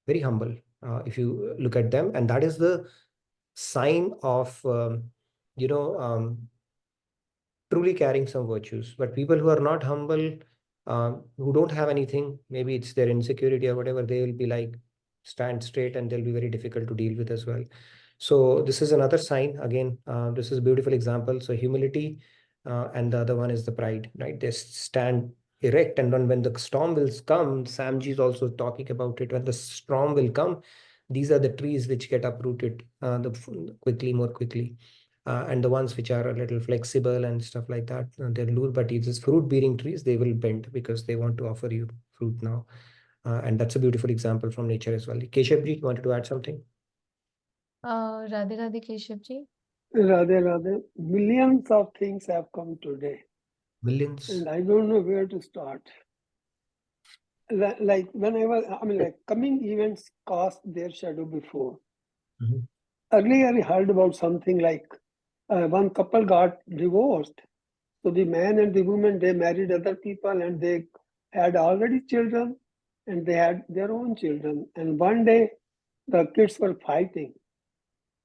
very humble, if you look at them. And that is the sign of, truly carrying some virtues. But people who are not humble, who don't have anything, maybe it's their insecurity or whatever, they will be like, stand straight, and they'll be very difficult to deal with as well. So this is another sign. Again, this is a beautiful example. So humility, and the other one is the pride, right? They stand erect, and when the storm will come, Samji is also talking about it. When the storm will come, these are the trees which get uprooted more quickly. And the ones which are a little flexible and stuff like that, they're loose. But these fruit-bearing trees, they will bend because they want to offer you fruit now. And that's a beautiful example from nature as well. Keshavji, you wanted to add something? Radhe Radhe Keshavji. Radhe Radhe. Millions of things have come today. Millions. And I don't know where to start. Like coming events cast their shadow before. Mm-hmm. Earlier I heard about something like one couple got divorced. So the man and the woman, they married other people, and they had already children, and they had their own children. And one day the kids were fighting,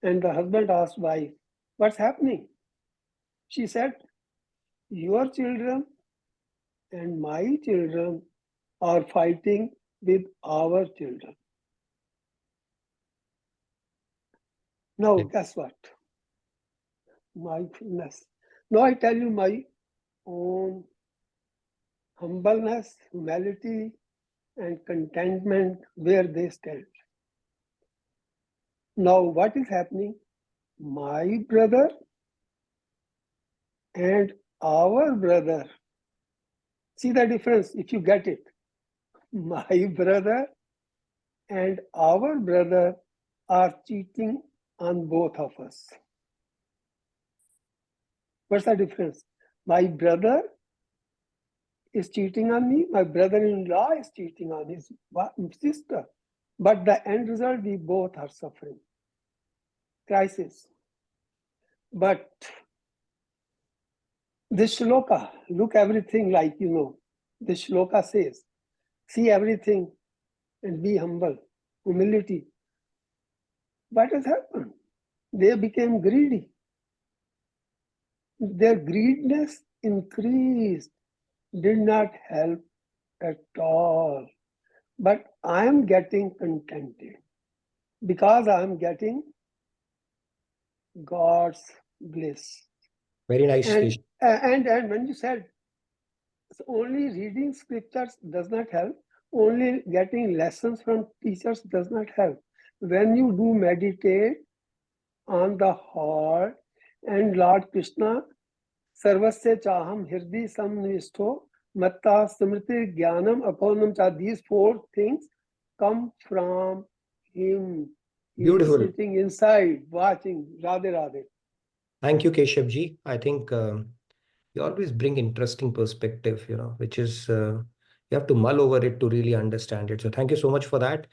and the husband asked wife, "What's happening?" She said, your children and my children are fighting with our children. Now, guess what? Mindfulness. Now I tell you my own humbleness, humility, and contentment where they stand. Now, what is happening? My brother and our brother. See the difference if you get it. My brother and our brother are cheating on both of us. What's the difference? My brother is cheating on me. My brother-in-law is cheating on his sister. But the end result, we both are suffering. Crisis. But this shloka, look everything like, this shloka says, see everything and be humble, humility. What has happened? They became greedy. Their greediness increased, did not help at all. But I am getting contented because I am getting God's bliss. Very nice. And when you said only reading scriptures does not help, only getting lessons from teachers does not help. When you do meditate on the heart and Lord Krishna, Sarvasya Chaham Hirdi Samnishto Matta Smriti Jnanam Akonam Cha, these four things come from him. Beautiful. He is sitting inside, watching. Radhe Radhe. Thank you, Keshavji. I think you always bring interesting perspective, which is you have to mull over it to really understand it. So thank you so much for that.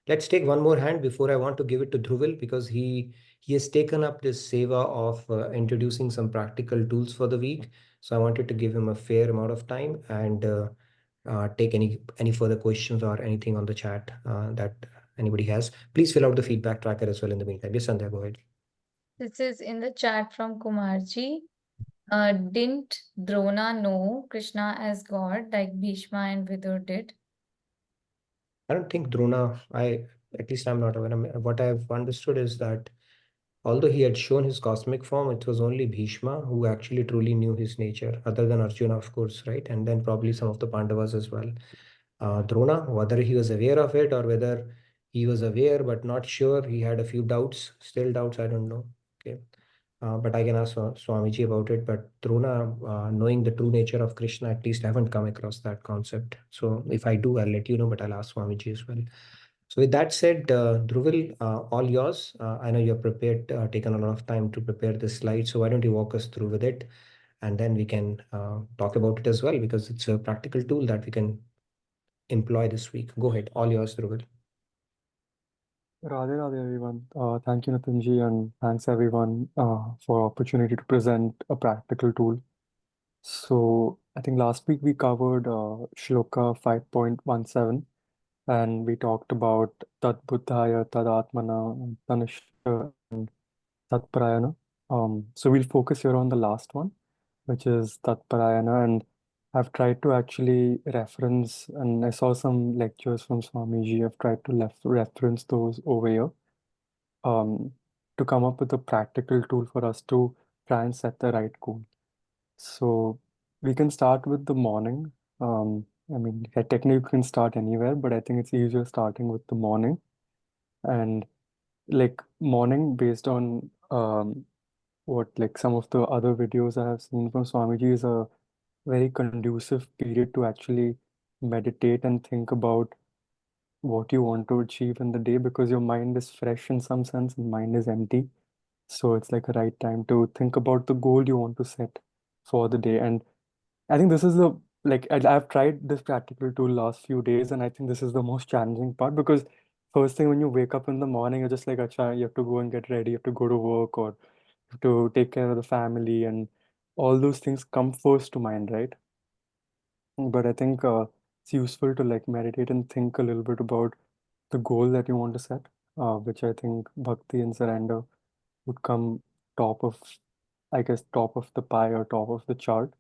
Let's take one more hand before I want to give it to Dhruvil, because he has taken up this seva of introducing some practical tools for the week. So I wanted to give him a fair amount of time and take any further questions or anything on the chat that anybody has. Please fill out the feedback tracker as well in the meantime. Yes, Sandhya, go ahead. This is in the chat from Kumarji. Didn't Drona know Krishna as God like Bhishma and Vidur did? I don't think Drona, at least I'm not aware. What I've understood is that although he had shown his cosmic form, it was only Bhishma who actually truly knew his nature, other than Arjuna, of course, right? And then probably some of the Pandavas as well. Drona, whether he was aware of it or whether he was aware but not sure, he had a few doubts, still doubts, I don't know. Okay. But I can ask Swamiji about it. But Drona, knowing the true nature of Krishna, at least I haven't come across that concept. So if I do, I'll let you know, but I'll ask Swamiji as well. So with that said, Dhruvil, all yours. I know you're prepared, taken a lot of time to prepare this slide. So why don't you walk us through with it? And then we can talk about it as well, because it's a practical tool that we can employ this week. Go ahead, all yours, Dhruvil. Radhe Radhe everyone. Thank you, Nitinji, and thanks everyone for opportunity to present a practical tool. So I think last week we covered Shloka 5.17, and we talked about Tat Buddhaya, Tad Atmana, Tanishta, and Tat Prayana. So we'll focus here on the last one, which is Tat Prayana, and I've tried to actually reference, and I saw some lectures from Swamiji. I've tried to reference those over here to come up with a practical tool for us to try and set the right goal. So we can start with the morning. I mean, technically you can start anywhere, but I think it's easier starting with the morning. And like morning, based on what like some of the other videos I have seen from Swamiji, is a very conducive period to actually meditate and think about what you want to achieve in the day, because your mind is fresh in some sense and mind is empty. So it's like a right time to think about the goal you want to set for the day. And I think this is the I've tried this practical tool last few days, and I think this is the most challenging part, because first thing when you wake up in the morning, you're just like, acha, you have to go and get ready, you have to go to work, or you have to take care of the family, and all those things come first to mind, right? But I think it's useful to like meditate and think a little bit about the goal that you want to set, which I think bhakti and surrender would come top of I guess, top of the pie or top of the chart.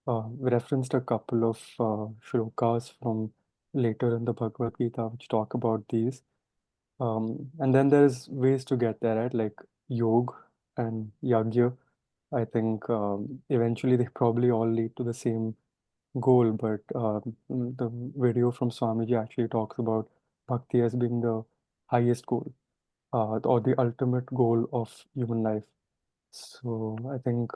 We referenced a couple of shlokas from later in the Bhagavad Gita which talk about these. And then there's ways to get there, right? Like yoga and yagya. I think eventually they probably all lead to the same goal, but the video from Swamiji actually talks about bhakti as being the highest goal, or the ultimate goal of human life. So I think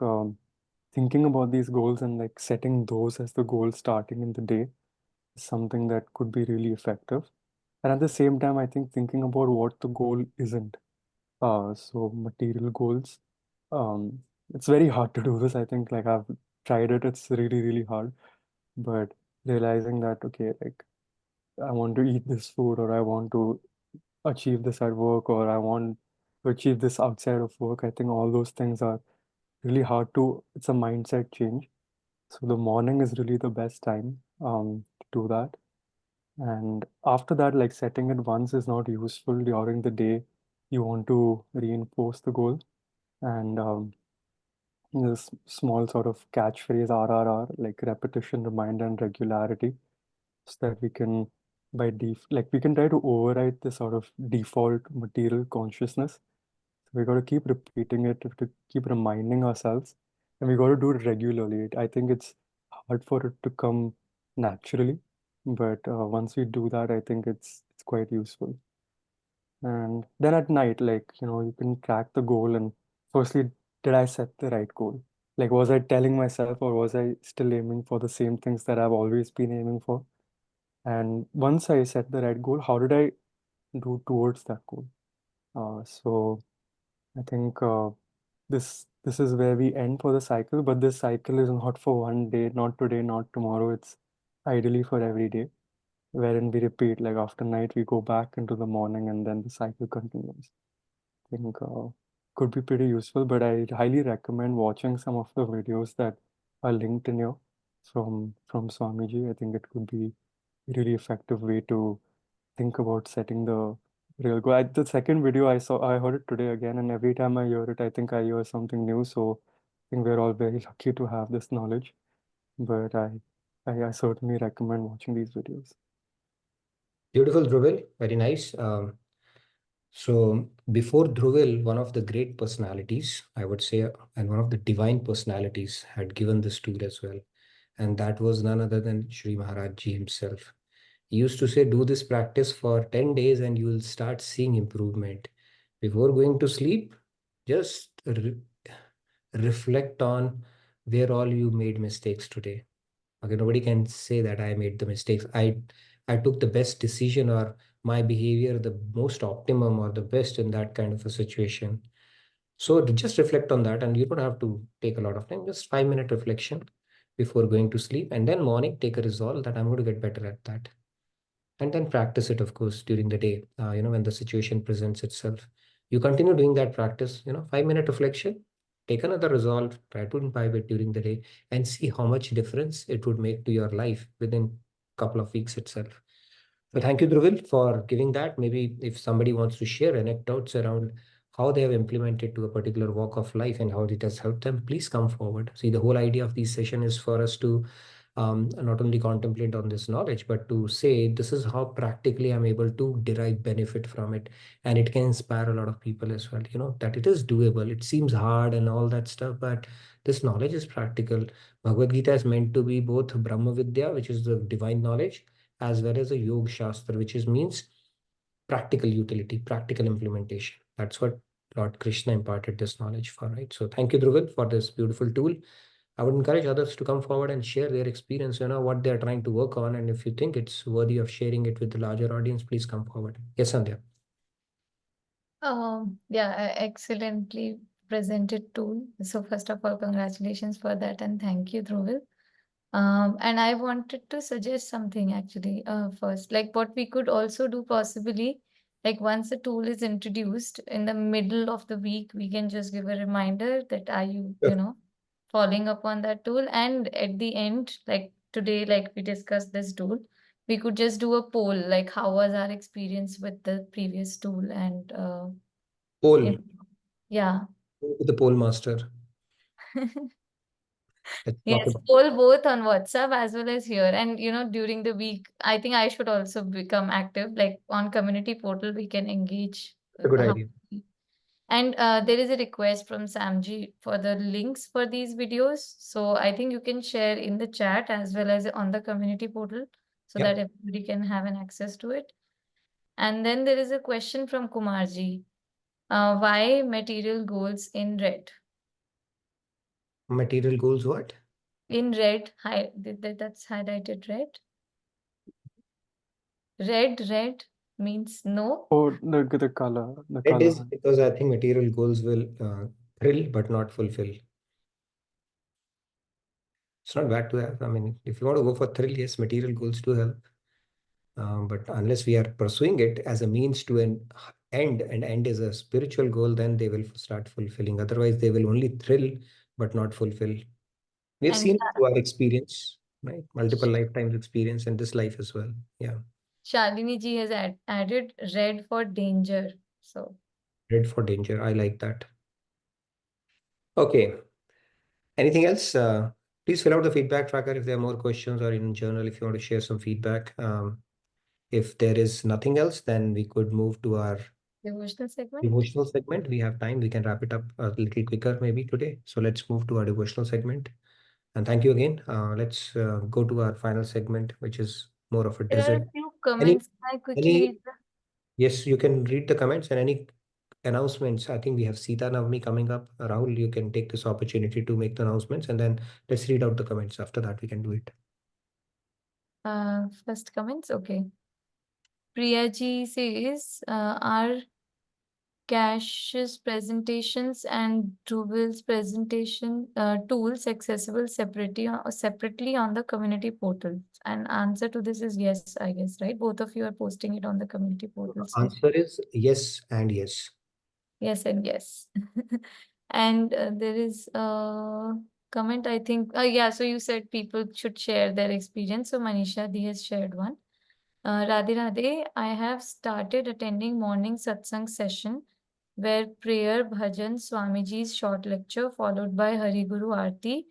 thinking about these goals and like setting those as the goal starting in the day is something that could be really effective. And at the same time, I think thinking about what the goal isn't. So material goals. It's very hard to do this. I think like I've tried it. It's really, really hard. But realizing that, okay, like I want to eat this food, or I want to achieve this at work, or I want to achieve this outside of work. I think all those things are really hard to, it's a mindset change. So the morning is really the best time to do that. And after that, like setting it once is not useful during the day. You want to reinforce the goal. And this small sort of catchphrase RRR, like repetition, reminder, and regularity, so that we can like we can try to override this sort of default material consciousness. So we got to keep repeating it, we have to keep reminding ourselves, and we got to do it regularly. I think it's hard for it to come naturally, but once we do that, I think it's quite useful. And then at night, like, you can track the goal, and firstly, did I set the right goal? Like, was I telling myself, or was I still aiming for the same things that I've always been aiming for? And once I set the right goal, how did I do towards that goal? So I think this is where we end for the cycle, but this cycle is not for one day, not today, not tomorrow. It's ideally for every day, wherein we repeat, like after night, we go back into the morning, and then the cycle continues. I think could be pretty useful, but I highly recommend watching some of the videos that are linked in here from Swamiji. I think it could be a really effective way to think about setting the real goal. The second video I saw, I heard it today again, and every time I hear it, I think I hear something new. So I think we're all very lucky to have this knowledge. But I certainly recommend watching these videos. Beautiful, Dhruval. Very nice. So before Dhruval, one of the great personalities, I would say, and one of the divine personalities had given this tour as well. And that was none other than Sri Maharaj Ji himself. He used to say, do this practice for 10 days and you will start seeing improvement. Before going to sleep, just reflect on where all you made mistakes today. Okay, nobody can say that I made the mistakes. I took the best decision, or my behavior the most optimum or the best in that kind of a situation. So just reflect on that, and you don't have to take a lot of time, just 5-minute reflection before going to sleep, and then morning take a resolve that I'm going to get better at that. And then practice it, of course, during the day, when the situation presents itself. You continue doing that practice, 5-minute reflection, take another resolve, try to imbibe it during the day, and see how much difference it would make to your life within a couple of weeks itself. So thank you, Dhruval, for giving that. Maybe if somebody wants to share anecdotes around how they have implemented to a particular walk of life and how it has helped them, please come forward. See, the whole idea of this session is for us to not only contemplate on this knowledge, but to say this is how practically I'm able to derive benefit from it. And it can inspire a lot of people as well, that it is doable. It seems hard and all that stuff, but this knowledge is practical. Bhagavad Gita is meant to be both Brahma Vidya, which is the divine knowledge, as well as a Yoga Shastra, which means practical utility, practical implementation. That's what Lord Krishna imparted this knowledge for, right? So thank you, Dhruval, for this beautiful tool. I would encourage others to come forward and share their experience, what they're trying to work on. And if you think it's worthy of sharing it with the larger audience, please come forward. Yes, Sandhya. Yeah, excellently presented tool. So first of all, congratulations for that, and thank you, Dhruval. And I wanted to suggest something actually first, like what we could also do possibly, like once the tool is introduced in the middle of the week, we can just give a reminder that are you, following up on that tool. And at the end, like today, like we discussed this tool, we could just do a poll, like how was our experience with the previous tool and Poll. yeah. The poll master. Let's talk Yes, about poll both on WhatsApp as well as here. And during the week, I think I should also become active. Like on community portal, we can engage. a good How idea. And there is a request from Samji for the links for these videos. So I think you can share in the chat as well as on the community portal so Yeah. that everybody can have an access to it. And then there is a question from Kumarji. Why material goals in red? Material goals, what? In red, that's highlighted red. Red means no. Oh, the color, the It color. is because I think material goals will thrill but not fulfill. It's not bad to have. I mean, if you want to go for thrill, yes, material goals do help. But unless we are pursuing it as a means to an end, and end is a spiritual goal, then they will start fulfilling. Otherwise, they will only thrill but not fulfill. We have And seen it through our experience, right? Multiple lifetimes experience in this life as well. Yeah. Shalini ji has added red for danger. So Red for danger. I like that. Okay. Anything else? Please fill out the feedback tracker if there are more questions, or in journal if you want to share some feedback. If there is nothing else, then we could move to our devotional segment. devotional segment. We have time. We can wrap it up a little quicker maybe today. So let's move to our devotional segment. And thank you again. Let's go to our final segment, which is more of a There are drizzle. a few comments. I quickly Any, read them. yes, you can read the comments and any announcements. I think we have Sita Navami coming up. Rahul, you can take this opportunity to make the announcements, and then let's read out the comments. After that, we can do it. First comments. Okay. Priya ji says, our Cash's presentations and Drupal's presentation tools accessible separately on the community portal? And answer to this is yes, I guess, right? Both of you are posting it on the community portals. Answer is yes and yes. Yes and yes. And there is a comment, I think. Yeah, so you said people should share their experience. So Manisha D has shared one. Radhe Radhe, I have started attending morning satsang session where prayer, bhajan, Swamiji's short lecture followed by Hari Guru Aarti.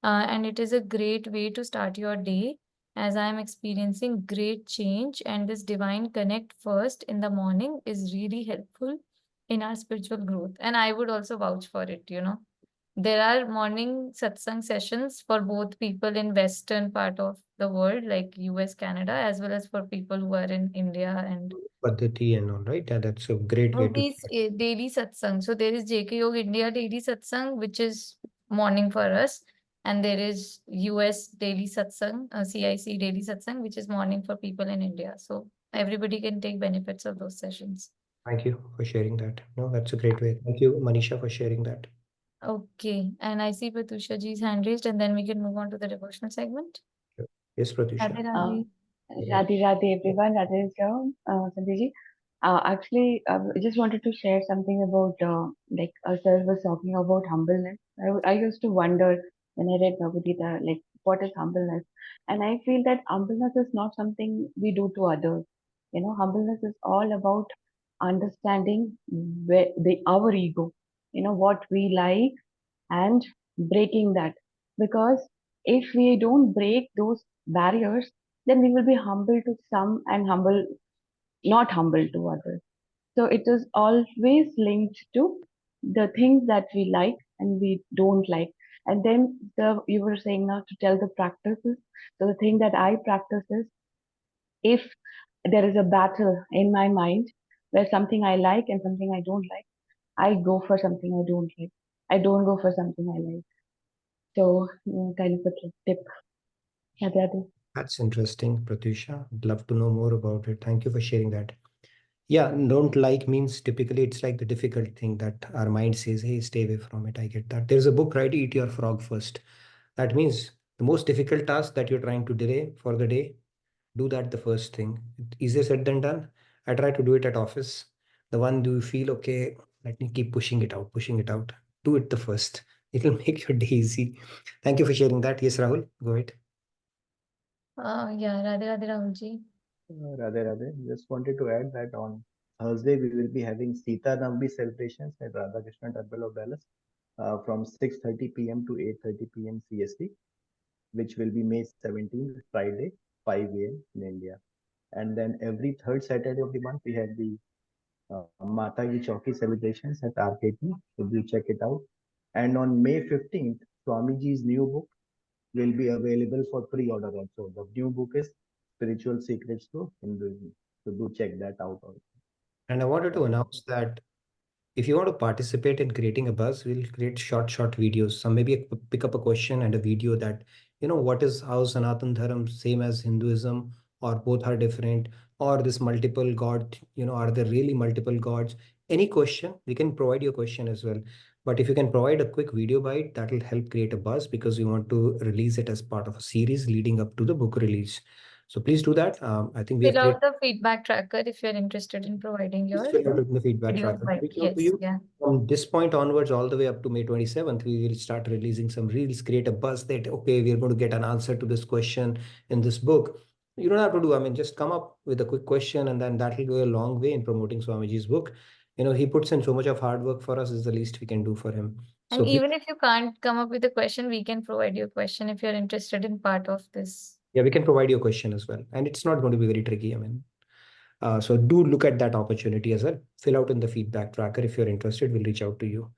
And it is a great way to start your day as I am experiencing great change, and this divine connect first in the morning is really helpful in our spiritual growth. And I would also vouch for it, There are morning satsang sessions for both people in western part of the world like US, Canada, as well as for people who are in India and Paddhati and all, right? Yeah, that's a great way to these daily satsang. So there is JK Yoga India daily satsang, which is morning for us. And there is US daily satsang, CIC daily satsang, which is morning for people in India. So everybody can take benefits of those sessions. Thank you for sharing that. No, that's a great way. Thank you, Manisha, for sharing that. Okay. And I see Pratusha ji's hand raised, and then we can move on to the devotional segment. Yes, Pratusha. Radhe Radhe. Radhe Radhe everyone, Radhe is here, Sanjay ji. Actually, I just wanted to share something about, like sir was talking about humbleness. I used to wonder when I read Bhagavad Gita, like what is humbleness? And I feel that humbleness is not something we do to others. Humbleness is all about understanding our ego, what we like and breaking that. Because if we don't break those barriers, then we will be humble to some and not humble to others. So it is always linked to the things that we like and we don't like. And then you were saying now to tell the practices. So the thing that I practice is, if there is a battle in my mind where something I like and something I don't like, I go for something I don't like. I don't go for something I like. So kind of a tip. Radhe Radhe. That's interesting, Pratusha. I'd love to know more about it. Thank you for sharing that. Yeah, don't like means typically it's like the difficult thing that our mind says, hey, stay away from it. I get that. There's a book, right? Eat your frog first. That means the most difficult task that you're trying to delay for the day, do that the first thing. Easier said than done. I try to do it at office. The one do you feel, okay, let me keep pushing it out, pushing it out. Do it the first. It'll make your day easy. Thank you for sharing that. Yes, Rahul, go ahead. Yeah, Radhe Radhe Rahul ji. Radhe Radhe. Just wanted to add that on Thursday we will be having Sita Navami celebrations at Radha Krishna Temple of Dallas. from 6:30 p.m. to 8:30 p.m. CST, which will be May 17th, Friday, 5 a.m. in India. And then every third Saturday of the month, we have the Mata Ki Chauki celebrations at RKT. So do check it out. And on May 15th, Swamiji's new book will be available for pre-order also. The new book is Spiritual Secrets to Hinduism. So do check that out also. And I wanted to announce that if you want to participate in creating a buzz, we'll create short videos. So maybe pick up a question and a video that, what is how Sanatan Dharam same as Hinduism, or both are different, or this multiple god, are there really multiple gods? Any question, we can provide you a question as well. But if you can provide a quick video bite, that will help create a buzz, because we want to release it as part of a series leading up to the book release. So please do that. I think we have Fill created. out the feedback tracker if you're interested in providing your Fill out the feedback video tracker. bite. Reach out to Yes, you. yeah. From this point onwards, all the way up to May 27th, we will start releasing some reels, create a buzz that, okay, we are going to get an answer to this question in this book. You don't have to do, just come up with a quick question, and then that will go a long way in promoting Swamiji's book. He puts in so much of hard work for us, is the least we can do for him. So And even if you can't come up with a question, we can provide you a question if you're interested in part of this. yeah, we can provide you a question as well. And it's not going to be very tricky. So do look at that opportunity as well. Fill out in the feedback tracker. If you're interested, we'll reach out to you.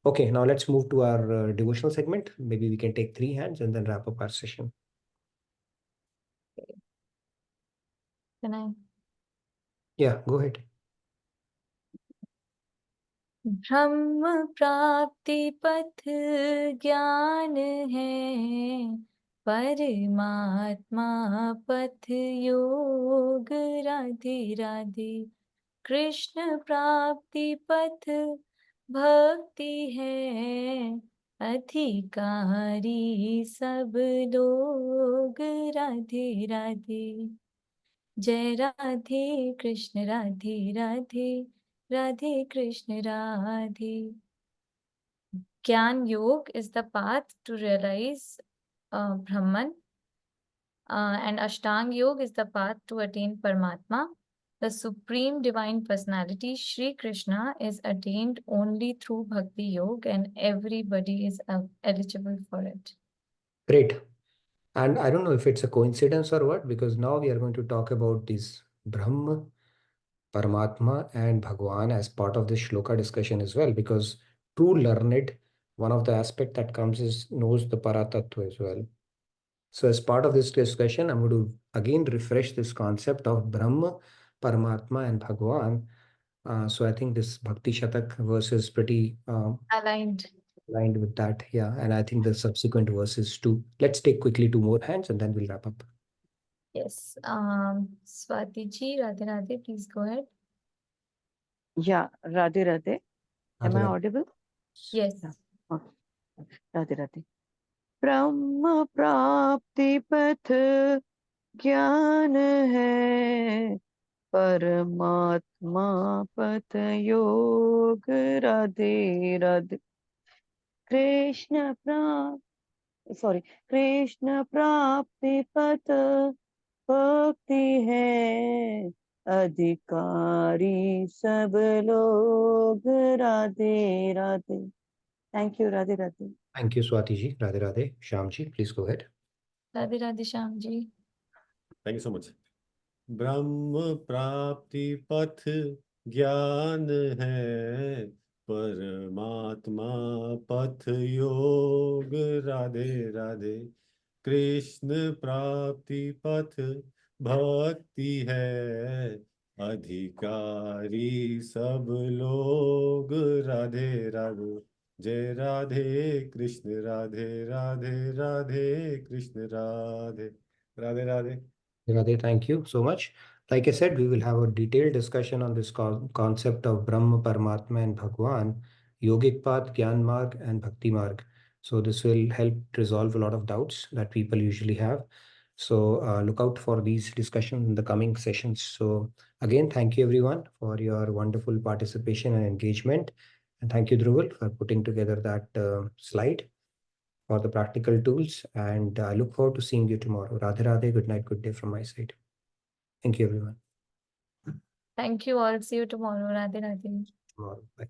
Okay, now let's move to our devotional segment. Maybe we can take 3 hands and then wrap up our session. Can I? Yeah, go ahead. ब्रह्म प्राप्ति पथ ज्ञान है, परमात्मा पथ योग राधे राधे। कृष्ण प्राप्ति पथ भक्ति है, अधिकारी सब लोग राधे राधे। जय Radhe Krishna Radhe Radhe, Radhe Krishna Radhe. Gyan Yoga is the path to realize Brahman, and Ashtang Yoga is the path to attain Paramatma. The Supreme Divine Personality, Shri Krishna, is attained only through Bhakti Yoga, and everybody is eligible for it. Great. And I don't know if it's a coincidence or what, because now we are going to talk about this Brahma, Paramatma, and Bhagwan as part of this shloka discussion as well, because true learned, one of the aspect that comes is knows the Paratattva as well. So as part of this discussion, I'm going to again refresh this concept of Brahma, Paramatma, and Bhagwan. So I think this Bhakti Shatak verse is pretty aligned with that. Yeah. And I think the subsequent verses too. Let's take quickly 2 more hands and then we'll wrap up. Yes. Swati ji, Radhe Radhe, please go ahead. Yeah, Radhe Radhe. Am I audible? Yes. Yeah. Okay. Radhe Radhe. ब्रह्म प्राप्ति पथ ज्ञान है, परमात्मा पथ योग राधे राधे। कृष्ण प्राप्ति पथ भक्ति है, अधिकारी सब लोग Radhe Radhe. Thank you, Radhe Radhe. Thank you, Swati ji. Radhe Radhe. Shyam ji, please go ahead. Radhe Radhe, Shyam ji. Thank you so much. ब्रह्म प्राप्ति पथ ज्ञान है, परमात्मा पथ योग राधे राधे। कृष्ण प्राप्ति पथ भक्ति है, अधिकारी सब लोग राधे राधे। जय Radhe Krishna Radhe Radhe, Radhe Krishna Radhe Radhe Radhe. Radhe, thank you so much. Like I said, we will have a detailed discussion on this concept of Brahma, Paramatma, and Bhagwan, Yogic Path, Gyan Marg, and Bhakti Marg. So this will help resolve a lot of doubts that people usually have. So look out for these discussions in the coming sessions. So again, thank you everyone for your wonderful participation and engagement. And thank you, Dhruval, for putting together that slide for the practical tools, and I look forward to seeing you tomorrow. Radhe Radhe, good night, good day from my side. Thank you, everyone. Thank you all. See you tomorrow. Radhe Radhe. Tomorrow. Bye.